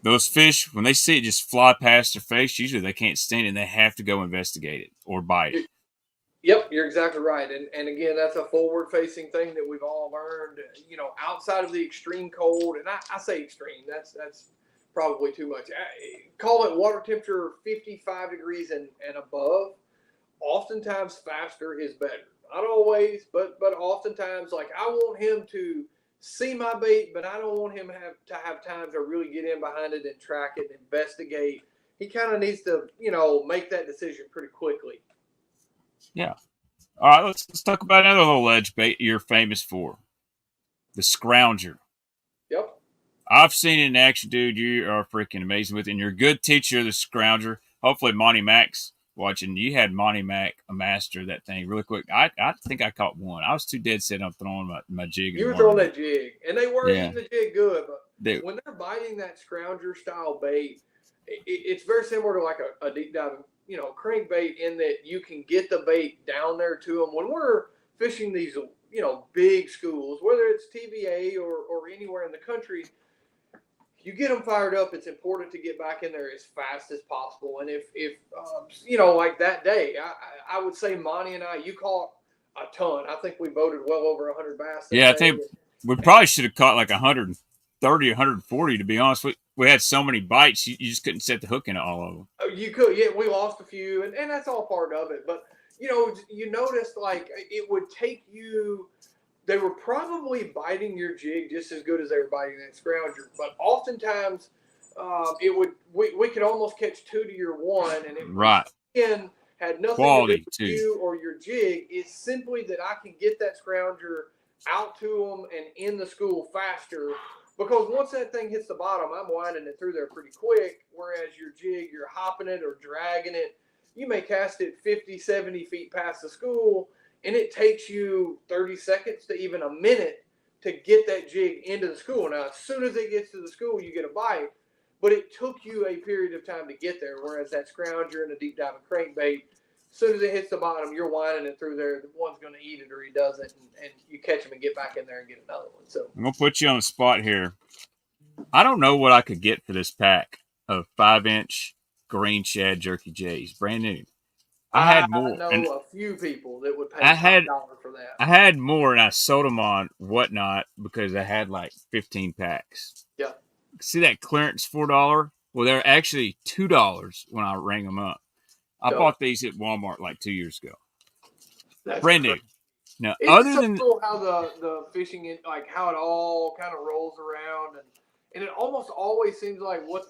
those fish, when they see it just fly past their face, usually they can't stand it and they have to go investigate it or bite it. Yep, you're exactly right. And again, that's a forward-facing thing that we've all learned, outside of the extreme cold. And I say extreme, that's probably too much. Call it water temperature 55 degrees and above. Oftentimes faster is better. Not always, but oftentimes, like I want him to see my bait, but I don't want him to have time to really get in behind it and track it and investigate he kind of needs to, make that decision pretty quickly. Yeah. All right, let's talk about another little edge bait you're famous for, the scrounger. Yep. I've seen it in action, dude. You are freaking amazing with it. And you're a good teacher of the scrounger. Hopefully, Monty Mac's watching. You had Monty Mac master that thing really quick. I think I caught one. I was too dead set on throwing my jig. You were throwing that jig, and they were Yeah. eating the jig good. But Dude. when they're biting that scrounger style bait, it's very similar to like a deep diving, crankbait, in that you can get the bait down there to them. When we're fishing these, big schools, whether it's TVA or anywhere in the country, you get them fired up. It's important to get back in there as fast as possible. And if like that day, I would say Monty and you caught a ton. I think we voted well over 100 bass. Yeah, I think we probably should have caught like 130, 140. To be honest, we had so many bites, you just couldn't set the hook in all of them. Oh, you could, yeah. We lost a few, and that's all part of it. But you noticed like it would take you. They were probably biting your jig just as good as they were biting that scrounger. But oftentimes, we could almost catch 2 to your 1, and it right. Again, had nothing Quality to do with you or your jig. It's simply that I can get that scrounger out to them and in the school faster, because once that thing hits the bottom, I'm winding it through there pretty quick. Whereas your jig, you're hopping it or dragging it. You may cast it 50, 70 feet past the school, and it takes you 30 seconds to even a minute to get that jig into the school. Now, as soon as it gets to the school, you get a bite, but it took you a period of time to get there. Whereas that scrounger and a deep diving crankbait, as soon as it hits the bottom, you're winding it through there. The one's going to eat it or he doesn't, and you catch him and get back in there and get another one. So I'm going to put you on the spot here. I don't know what I could get for this pack of 5-inch green shad jerky J's, brand new. I had more. I know a few people that would pay $5 for that. I had more, and I sold them on Whatnot because I had like 15 packs. Yeah. See that clearance $4? Well, they're actually $2 when I rang them up. I bought these at Walmart like 2 years ago. That's brand new. Now, it's other so than cool how the fishing, like how it all kind of rolls around, and it almost always seems like what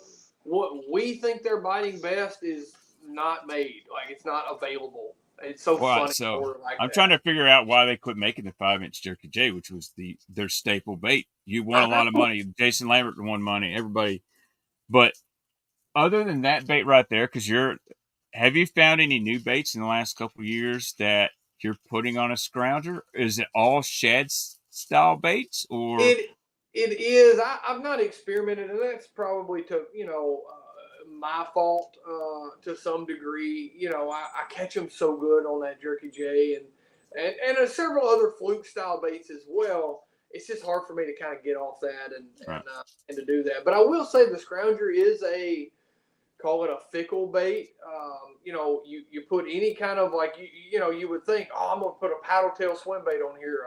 we think they're biting best is not made. Like it's not available. It's so funny. So I'm trying to figure out why they quit making the 5-inch jerky J, which was their staple bait. You won a lot of money. Jason Lambert won money. Everybody, but other than that bait right there, because have you found any new baits in the last couple of years that you're putting on a scrounger? Is it all shad style baits, or it is? I've not experimented, and that's probably my fault to some degree. I catch them so good on that jerky J and several other fluke style baits as well. It's just hard for me to kind of get off that and to do that. But I will say the scrounger is call it a fickle bait. You put any kind of you would think, I'm going to put a paddle tail swim bait on here,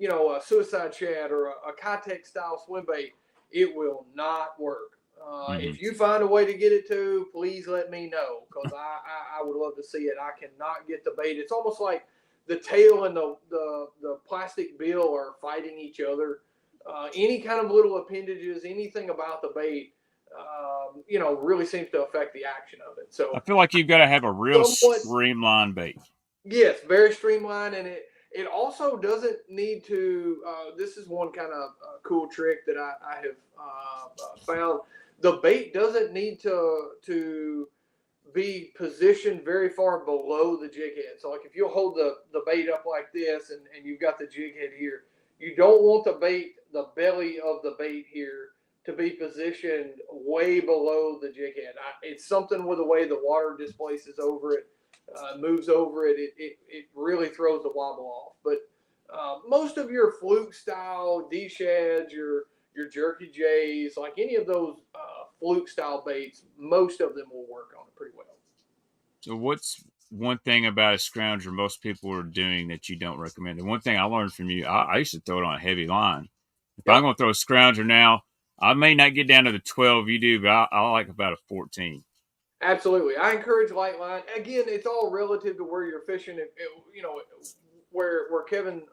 a suicide shad or a Kitech style swim bait. It will not work. If you find a way to get it to, please let me know, because I would love to see it. I cannot get the bait. It's almost like the tail and the plastic bill are fighting each other. Any kind of little appendages, anything about the bait, really seems to affect the action of it. So I feel like you've got to have a real streamlined bait. Yes, very streamlined, and it also doesn't need to. This is one kind of cool trick that I have found. The bait doesn't need to be positioned very far below the jig head. So like if you hold the bait up like this and you've got the jig head here, you don't want the belly of the bait here to be positioned way below the jig head. It's something with the way the water displaces over it, moves over it. It really throws the wobble off. But most of your fluke style D-shads, your jerky J's, like any of those fluke style baits, most of them will work on it pretty well. So what's one thing about a scrounger most people are doing that you don't recommend? The one thing I learned from you, I used to throw it on a heavy line. If I'm going to throw a scrounger now, I may not get down to the 12 you do, but I like about a 14. Absolutely. I encourage light line. Again, it's all relative to where you're fishing. Where Kevin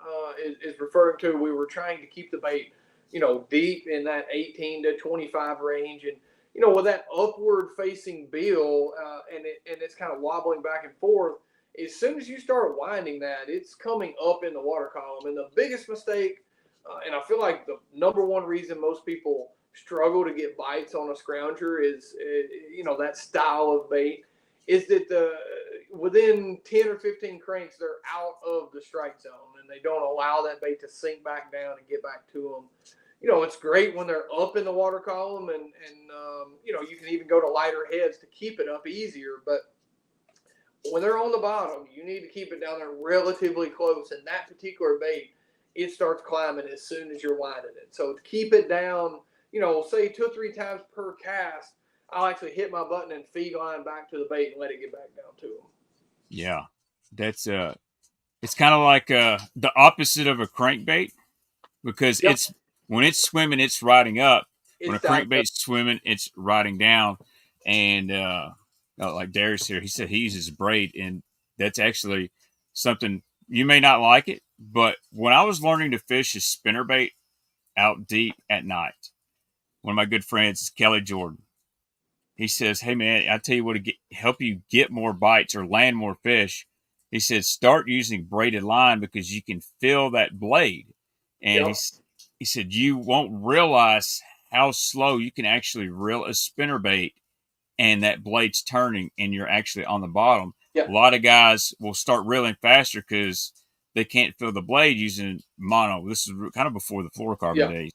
is referring to, we were trying to keep the bait, deep in that 18 to 25 range. And, with that upward facing bill, and it's kind of wobbling back and forth. As soon as you start winding that, it's coming up in the water column. And the biggest mistake, and I feel like the number one reason most people struggle to get bites on a scrounger is, that style of bait, is that within 10 or 15 cranks, they're out of the strike zone, and they don't allow that bait to sink back down and get back to them. It's great when they're up in the water column, and you can even go to lighter heads to keep it up easier. But when they're on the bottom, you need to keep it down there relatively close. And that particular bait, it starts climbing as soon as you're winding it. So to keep it down, say 2 or 3 times per cast, I'll actually hit my button and feed line back to the bait and let it get back down to them. Yeah, that's it's kind of like the opposite of a crankbait, because Yep. it's when it's swimming, it's riding up. When a It's down. crankbait's swimming, it's riding down. And like Darius here, he said he uses braid, and that's actually something you may not like it. But when I was learning to fish a spinnerbait out deep at night, one of my good friends is Kelly Jordan. He says, "Hey man, I tell you what to help you get more bites or land more fish." He said, "Start using braided line because you can feel that blade." And Yep. he said, "You won't realize how slow you can actually reel a spinnerbait, and that blade's turning, and you're actually on the bottom." Yep. A lot of guys will start reeling faster because they can't feel the blade using mono. This is kind of before the fluorocarbon days.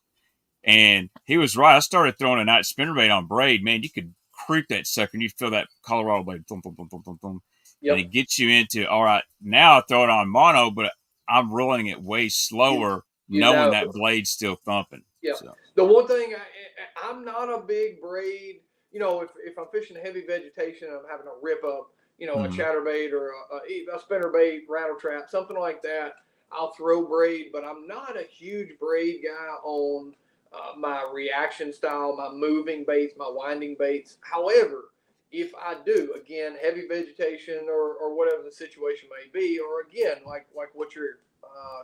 And he was right. I started throwing a night spinnerbait on braid. Man, you could creep that sucker and you feel that Colorado blade. Thum, thum, thum, thum, thum, thum. Yep. And it gets you into, all right, now I throw it on mono, but I'm rolling it way slower, knowing that blade's still thumping. Yeah. So. The one thing, I'm not a big braid, if I'm fishing heavy vegetation and I'm having to rip up, a chatterbait or a spinnerbait, rattle trap, something like that, I'll throw braid, but I'm not a huge braid guy on my reaction style, my moving baits, my winding baits. However, if I do, again, heavy vegetation or whatever the situation may be, or again, like what you're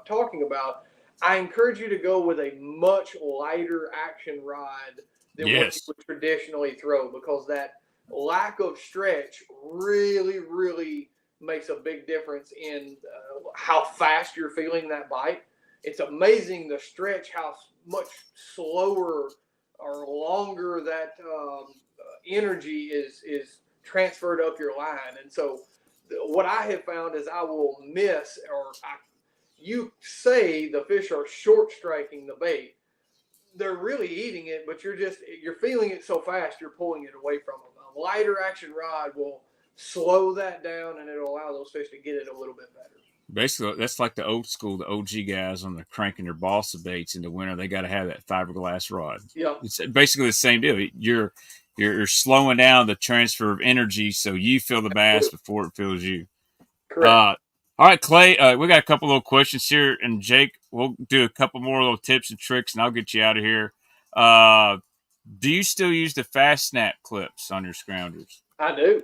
talking about, I encourage you to go with a much lighter action rod than what you would traditionally throw, because that lack of stretch really, really makes a big difference in how fast you're feeling that bite. It's amazing the stretch, how much slower or longer that energy is transferred up your line. And so what I have found is I will miss, you say the fish are short striking the bait. They're really eating it, but you're feeling it so fast, you're pulling it away from them. A lighter action rod will slow that down, and it'll allow those fish to get it a little bit better. Basically, that's like the old school, the OG guys on the cranking their balsa baits in the winter. They got to have that fiberglass rod. Yeah, it's basically the same deal. You're slowing down the transfer of energy, so you feel the bass before it feels you. Correct. All right, Clay, we got a couple little questions here, and Jake, we'll do a couple more little tips and tricks, and I'll get you out of here. Do you still use the fast snap clips on your scroungers? I do.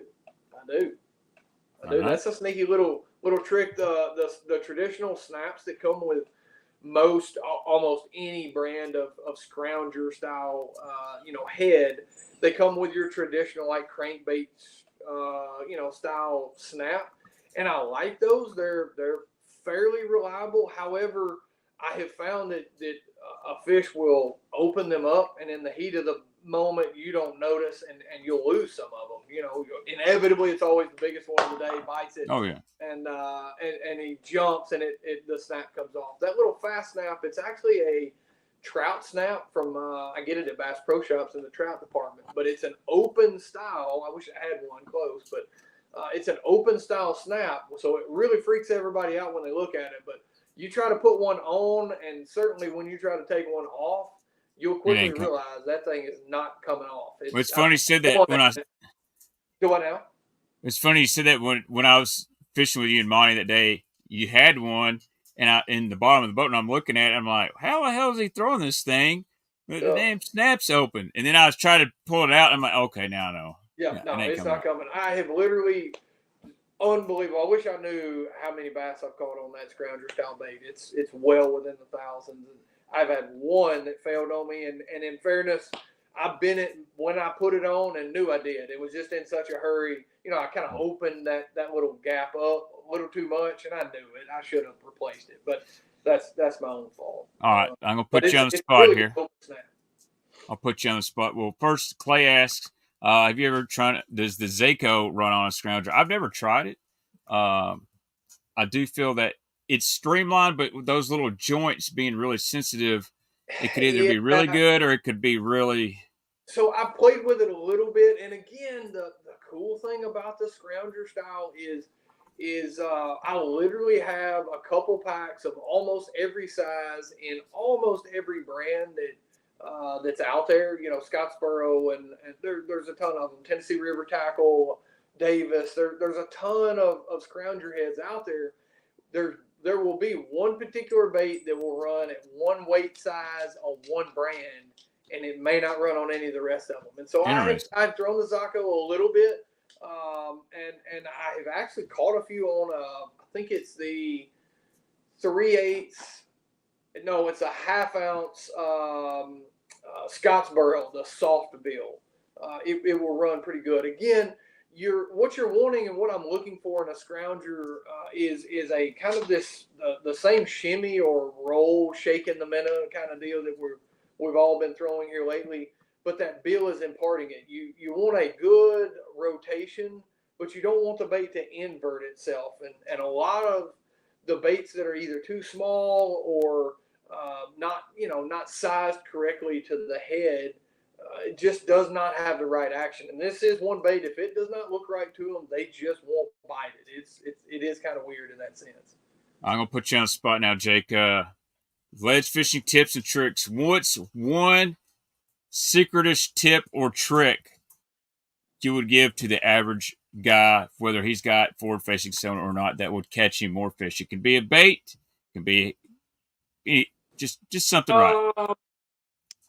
Right. That's a sneaky little trick. The traditional snaps that come with almost any brand of scrounger style, head, they come with your traditional like crankbait, style snap. And I like those. They're fairly reliable. However, I have found that a fish will open them up, and in the heat of the moment, you don't notice, and you'll lose some of them. Inevitably, it's always the biggest one of the day bites it. Oh yeah. And he jumps, and the snap comes off. That little fast snap, it's actually a trout snap from I get it at Bass Pro Shops in the trout department, but it's an open style. I wish I had one close, but it's an open style snap, so it really freaks everybody out when they look at it. But you try to put one on, and certainly when you try to take one off, you'll quickly realize that thing is not coming off. It's funny you said that when I. Do I now? It's funny you said that when I was fishing with you and Monty that day. You had one, and I in the bottom of the boat, and I'm looking at it. I'm like, how the hell is he throwing this thing? The damn snap's open. And then I was trying to pull it out. And I'm like, okay, now I know. Yeah, no, it's not coming. I have literally, unbelievable. I wish I knew how many bass I've caught on that scrounger style bait. It's well within the thousands. And I've had one that failed on me, and in fairness, I bent it when I put it on and knew I did. It was just in such a hurry. I kind of opened that little gap up a little too much, and I knew it. I should have replaced it, but that's my own fault. All right, I'm gonna But put you on the it's spot really here. good snap. I'll put you on the spot. Well, first, Clay asks, have you ever tried? Does the Zaco run on a scrounger? I've never tried it. I do feel that it's streamlined, but with those little joints being really sensitive, it could either be really good or it could be really. So I played with it a little bit, and again, the cool thing about the scrounger style is I literally have a couple packs of almost every size in almost every brand that's out there. Scottsboro, and there's a ton of them. Tennessee River Tackle, Davis. There's a ton of scrounger heads out there. There will be one particular bait that will run at one weight size on one brand, and it may not run on any of the rest of them. And so I've thrown the Zaco a little bit, and I have actually caught a few on I think it's the 3/8. No, it's a half ounce Scottsboro, the soft bill. It will run pretty good. Again, what you're wanting and what I'm looking for in a scrounger is a kind of the same shimmy or roll, shake in the minnow kind of deal that we've all been throwing here lately. But that bill is imparting it. You want a good rotation, but you don't want the bait to invert itself. And a lot of the baits that are either too small or not sized correctly to the head, it just does not have the right action. And this is one bait. If it does not look right to them, they just won't bite it. It is kind of weird in that sense. I'm gonna put you on the spot now, Jake. Ledge fishing tips and tricks. What's one secretish tip or trick you would give to the average guy, whether he's got forward-facing sonar or not, that would catch him more fish? It can be a bait, it can be just something right.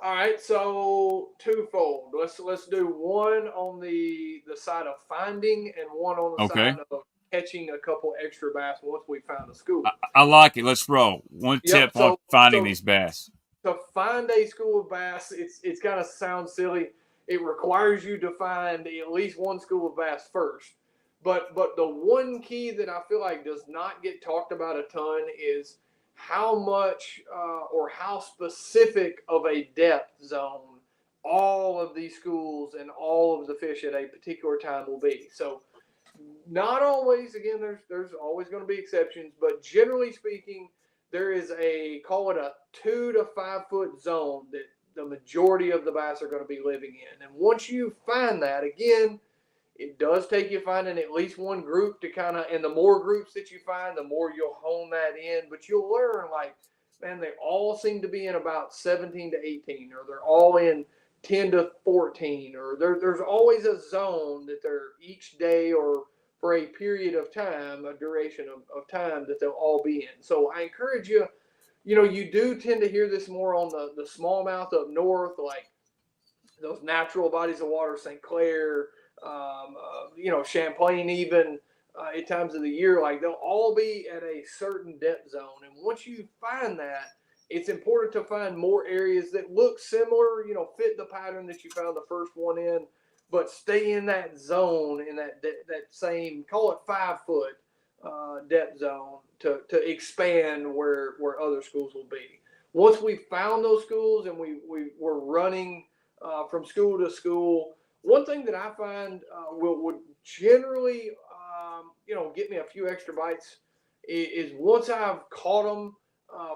All right, so twofold. Let's do one on the side of finding and one on the side of catching a couple extra bass once we found a school. I like it. Let's roll. One tip on finding these bass. To find a school of bass, it's gonna sound silly. It requires you to find at least one school of bass first. But the one key that I feel like does not get talked about a ton is how much or how specific of a depth zone all of these schools and all of the fish at a particular time will be. So not always, again, there's always going to be exceptions, but generally speaking, there is call it a 2 to 5 foot zone that the majority of the bass are going to be living in. And once you find that, again, it does take you finding at least one group to and the more groups that you find, the more you'll hone that in. But you'll learn, man, they all seem to be in about 17 to 18, or they're all in 10 to 14, or there's always a zone that they're each day or for a period of time, a duration of time that they'll all be in. So I encourage you, you do tend to hear this more on the smallmouth up north, like those natural bodies of water, St. Clair, Champlain, even at times of the year, like they'll all be at a certain depth zone. And once you find that, it's important to find more areas that look similar, fit the pattern that you found the first one in, but stay in that zone, in that same, call it 5 foot depth zone to expand where other schools will be. Once we found those schools and we're running from school to school, one thing that I find would generally, get me a few extra bites is once I've caught them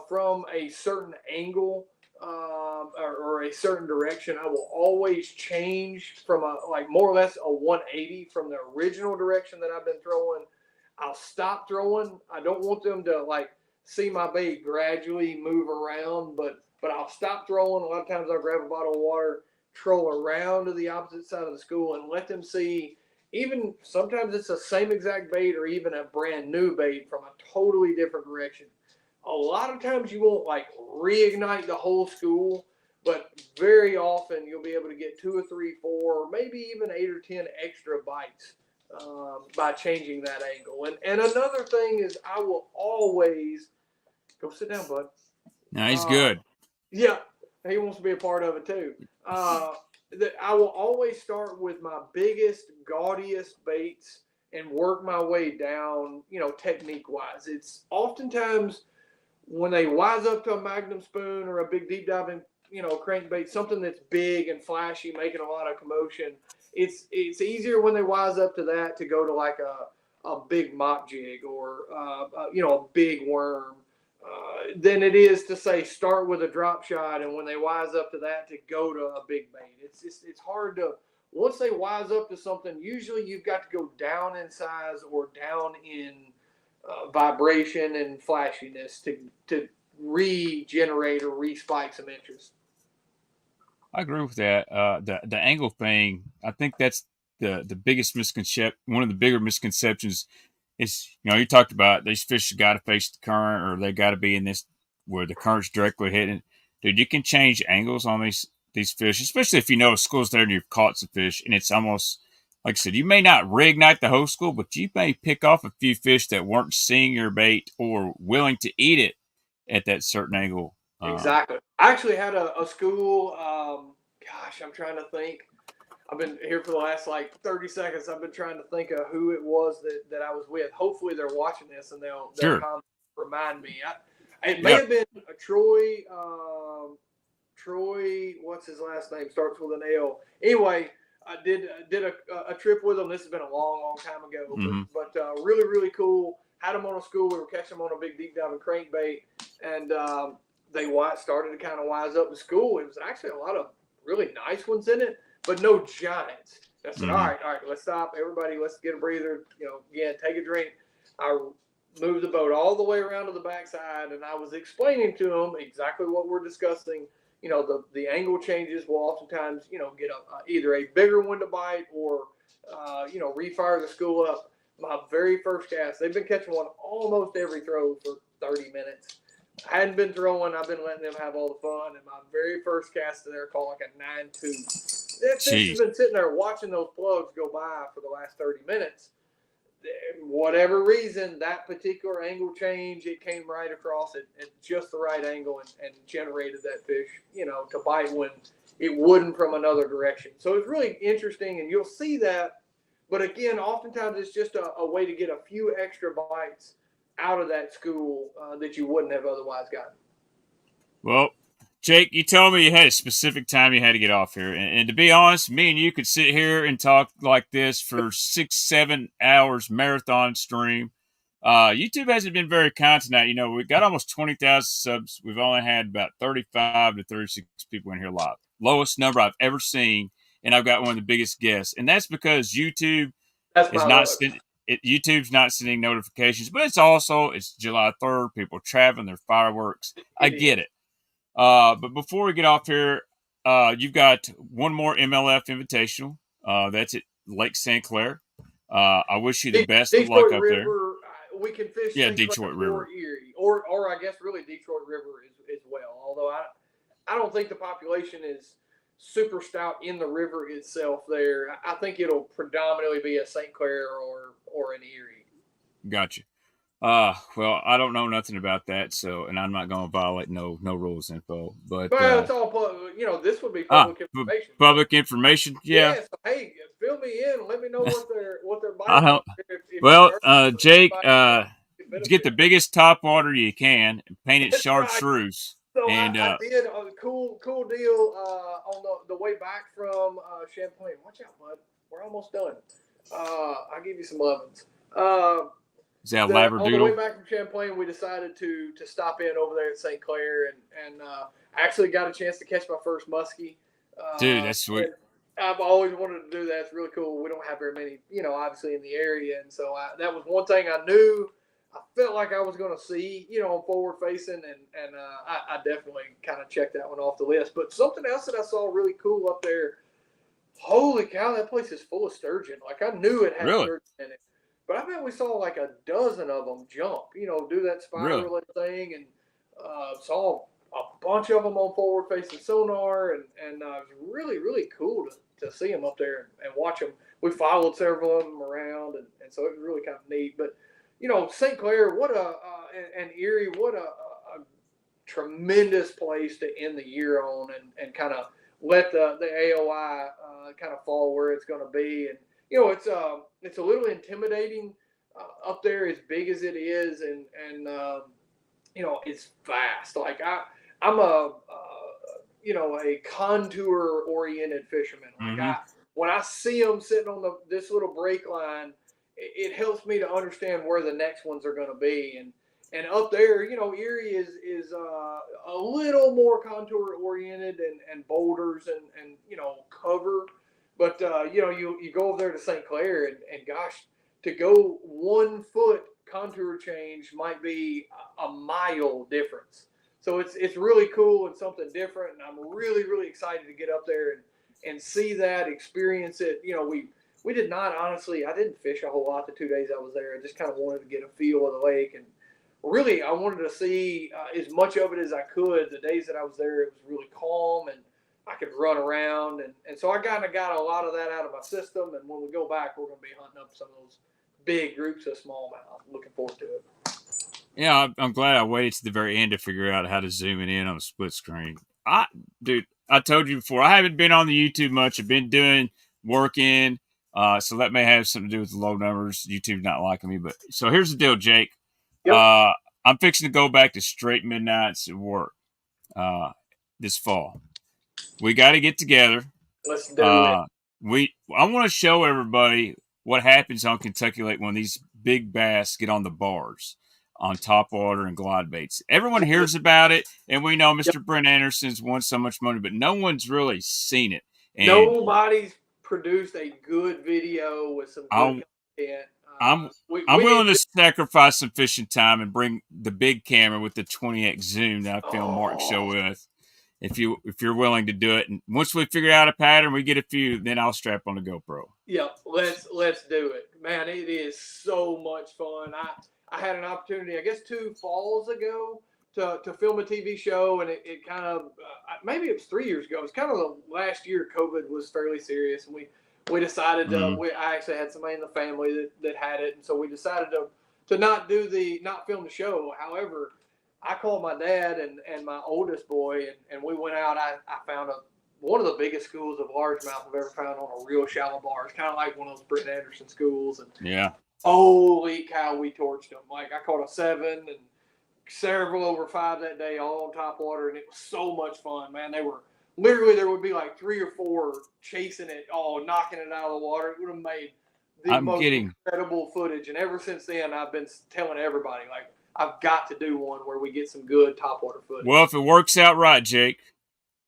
from a certain angle or a certain direction, I will always change from more or less a 180 from the original direction that I've been throwing. I'll stop throwing. I don't want them to see my bait gradually move around, but I'll stop throwing. A lot of times I'll grab a bottle of water, troll around to the opposite side of the school and let them see, even sometimes it's the same exact bait or even a brand new bait from a totally different direction. A lot of times you won't reignite the whole school, but very often you'll be able to get 2 or 3, 4, maybe even 8 or 10 extra bites by changing that angle. And another thing is I will always go sit down, bud. No, he's good. Yeah, he wants to be a part of it too. I will always start with my biggest, gaudiest baits and work my way down, technique wise. It's oftentimes when they wise up to a magnum spoon or a big deep diving, crankbait, something that's big and flashy, making a lot of commotion. It's easier when they wise up to that to go to like a big mop jig or a big worm than it is to say start with a drop shot, and when they wise up to that to go to a big bait. It's hard to, once they wise up to something. Usually you've got to go down in size or down in vibration and flashiness to regenerate or respike some interest. I agree with that. The angle thing, I think that's the biggest misconception. One of the bigger misconceptions is, you talked about these fish got to face the current, or they got to be in this where the current's directly hitting. Dude, you can change angles on these fish, especially if you know a school's there and you've caught some fish, and it's almost like I said, you may not reignite the whole school, but you may pick off a few fish that weren't seeing your bait or willing to eat it at that certain angle. Exactly. I actually had a school. Gosh, I'm trying to think. I've been here for the last like 30 seconds. I've been trying to think of who it was that I was with. Hopefully, they're watching this and they'll Sure. remind me. It may have been a Troy. Troy, what's his last name? Starts with an L. Anyway, I did a trip with him. This has been a long time ago, Mm-hmm. but really, really cool. Had him on a school. We were catching them on a big deep diving crankbait, and they started to kind of wise up the school. It was actually a lot of really nice ones in it, but no giants. I said, all right, let's stop. Everybody, let's get a breather. Again, take a drink. I moved the boat all the way around to the backside, and I was explaining to them exactly what we're discussing. The angle changes will oftentimes, get either a bigger one to bite or, refire the school up. My very first cast, they've been catching one almost every throw for 30 minutes. I hadn't been throwing. I've been letting them have all the fun. And my very first cast to there called like a 9-2. That fish has been sitting there watching those plugs go by for the last 30 minutes. Whatever reason, that particular angle change, it came right across at just the right angle and generated that fish, to bite when it wouldn't from another direction. So it's really interesting, and you'll see that. But again, oftentimes it's just a way to get a few extra bites out of that school that you wouldn't have otherwise gotten. Well, Jake, you told me you had a specific time you had to get off here. And to be honest, me and you could sit here and talk like this for 6-7 hours marathon stream. YouTube hasn't been very kind tonight. We've got almost 20,000 subs. We've only had about 35 to 36 people in here live. Lowest number I've ever seen. And I've got one of the biggest guests. And that's because YouTube is not YouTube's not sending notifications, but it's July 3rd. People are traveling, their fireworks. I get it. But before we get off here, you've got one more MLF Invitational. That's at Lake St. Clair. I wish you the best of luck up there. We can fish. Yeah, Detroit River, Erie, or I guess really Detroit River as well. Although I don't think the population is super stout in the river itself. There, I think it'll predominantly be a St. Clair or an Erie. Gotcha. Well, I don't know nothing about that, and I'm not going to violate no rules info. But it's all this would be public information. Public information, yeah. So, hey, fill me in. Let me know what they're biting. Jake, get the biggest top water you can and paint it chartreuse. So and I did a cool deal on the way back from Champlain. Watch out, bud. We're almost done. I'll give you some ovens. Is that Labradoodle? On the way back from Champlain, we decided to stop in over there at St. Clair and actually got a chance to catch my first muskie. Dude, that's sweet. I've always wanted to do that. It's really cool. We don't have very many, obviously in the area, and so that was one thing I knew. I felt like I was going to see, on forward facing, and I definitely kind of checked that one off the list. But something else that I saw really cool up there. Holy cow, that place is full of sturgeon. Like I knew it had sturgeon in it. But I bet we saw like a dozen of them jump, do that spiral thing, and saw a bunch of them on forward-facing sonar, and it was really, really cool to see them up there and watch them. We followed several of them around, and so it was really kind of neat. But, St. Clair, and Erie, what a tremendous place to end the year on, and kind of let the AOI kind of fall where it's going to be. And it's a little intimidating up there, as big as it is, and it's fast. Like I'm a contour oriented fisherman. Like Mm-hmm. when I see them sitting on this little break line, it helps me to understand where the next ones are going to be. And up there, Erie is a little more contour oriented and boulders and cover. But you go over there to St. Clair and gosh, to go 1 foot contour change might be a mile difference. So it's really cool and something different, and I'm really really excited to get up there and see that, experience it. We did not, honestly. I didn't fish a whole lot the 2 days I was there. I just kind of wanted to get a feel of the lake, and really I wanted to see as much of it as I could. The days that I was there, it was really calm and I could run around, and so I kind of got a lot of that out of my system. And when we go back, we're going to be hunting up some of those big groups of smallmouth. Looking forward to it. Yeah, I'm glad I waited to the very end to figure out how to zoom it in on a split screen. Dude, I told you before, I haven't been on the YouTube much. I've been doing working, so that may have something to do with the low numbers. YouTube not liking me, but so here's the deal, Jake. Yep. I'm fixing to go back to straight midnights at work this fall. We got to get together. Let's do it. I want to show everybody what happens on Kentucky Lake when these big bass get on the bars on top water and glide baits. Everyone hears about it, and we know Mr. Brent Anderson's won so much money, but no one's really seen it. And nobody's produced a good video with some good content. I'm willing to sacrifice some fishing time and bring the big camera with the 20x zoom that I filmed Mark's show with. If you're willing to do it, and once we figure out a pattern, we get a few, then I'll strap on the GoPro. Yep, let's do it, man. It is so much fun. I had an opportunity, I guess 2 falls ago, to film a TV show, and it kind of maybe it was 3 years ago. It was kind of the last year COVID was fairly serious, and we decided to. I actually had somebody in the family that had it, and so we decided to not film the show. However, I called my dad and my oldest boy, and we went out. I found one of the biggest schools of largemouth I've ever found on a real shallow bar. It's kind of like one of those Brent Anderson schools. And yeah, holy cow, we torched them. Like I caught a 7 and several over 5 that day, all on top water, and it was so much fun, man. They were literally, there would be like 3 or 4 chasing it, knocking it out of the water. It would have made the most incredible footage. And ever since then, I've been telling everybody, like, I've got to do one where we get some good topwater footage. Well, if it works out right, Jake,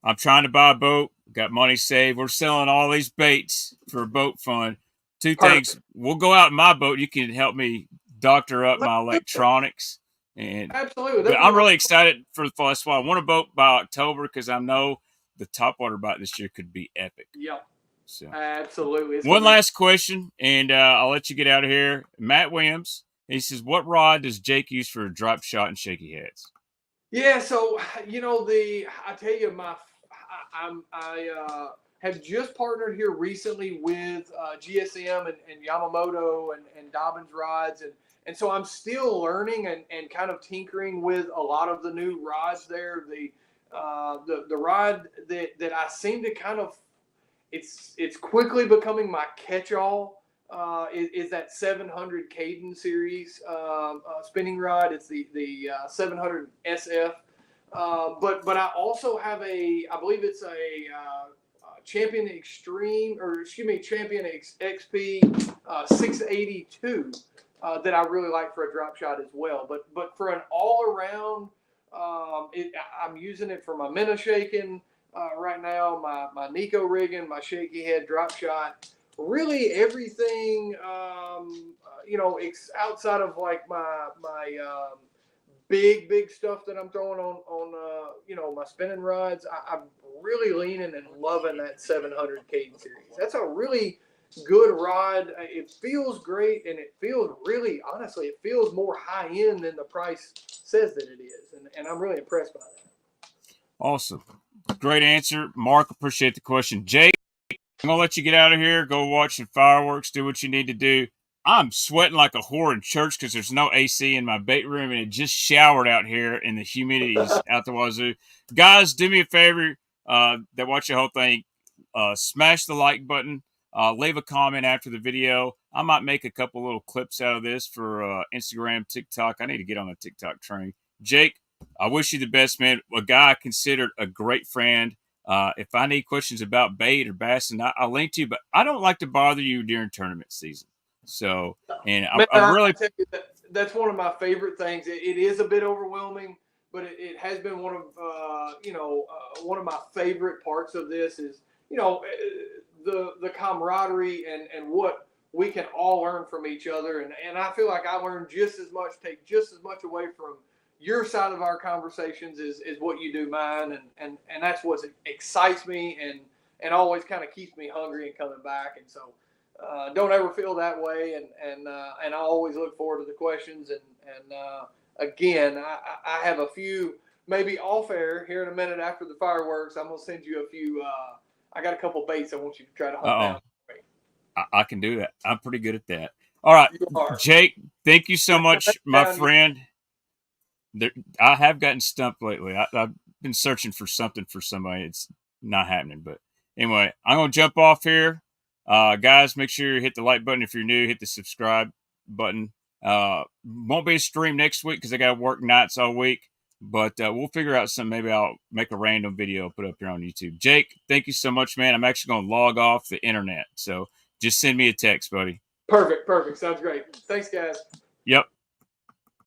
I'm trying to buy a boat. Got money saved. We're selling all these baits for a boat fund. 2 things. We'll go out in my boat. You can help me doctor up my electronics. And absolutely. But I'm really excited for the fall. That's why I want a boat by October, because I know the topwater bite this year could be epic. Yep. So absolutely. One last question, and I'll let you get out of here. Matt Williams. He says, what rod does Jake use for a drop shot and shaky heads? Yeah, so, I tell you, I have just partnered here recently with GSM and Yamamoto and Dobbins rods. And so I'm still learning and kind of tinkering with a lot of the new rods there. The rod that I seem to kind of, it's quickly becoming my catch-all. Is that 700 Caden series spinning rod. It's the 700 SF. But I also have I believe it's a Champion Extreme, Champion XP 682 that I really like for a drop shot as well. But for an all-around, I'm using it for my minnow shaking right now, my Nico rigging, my shaky head drop shot. Really everything, outside of like my big stuff that I'm throwing on my spinning rods. I'm really leaning and loving that 700 Caden series. That's a really good rod. It feels great, and it feels really, honestly, it feels more high end than the price says that it is, and I'm really impressed by that. Awesome, great answer, Mark. Appreciate the question, Jake. I'm going to let you get out of here, go watch some fireworks, do what you need to do. I'm sweating like a whore in church because there's no AC in my bait room, and it just showered out here, and the humidity is out the wazoo. Guys, do me a favor. that watch the whole thing, smash the like button. Leave a comment after the video. I might make a couple little clips out of this for Instagram, TikTok. I need to get on the TikTok train. Jake, I wish you the best, man. A guy I considered a great friend. If I need questions about bait or bass, and I'll link to you, but I don't like to bother you during tournament season. So, and Man, I'm really. I tell you that's one of my favorite things. It is a bit overwhelming, but it has been one of one of my favorite parts of this is the camaraderie and what we can all learn from each other, and I feel like I learn just as much, take just as much away from your side of our conversations as what you do mine, and that's what excites me and always kind of keeps me hungry and coming back. And so don't ever feel that way, and I always look forward to the questions. And again, I have a few maybe off air here in a minute after the fireworks. I'm gonna send you a few. I got a couple baits I want you to try to hunt down. I can do that. I'm pretty good at that. All right, Jake, thank you so much, my friend. I have gotten stumped lately. I've been searching for something for somebody. It's not happening. But anyway, I'm going to jump off here. Guys, make sure you hit the like button if you're new. Hit the subscribe button. Won't be a stream next week because I got to work nights all week. But we'll figure out something. Maybe I'll make a random video, put up here on YouTube. Jake, thank you so much, man. I'm actually going to log off the internet. So just send me a text, buddy. Perfect. Sounds great. Thanks, guys. Yep.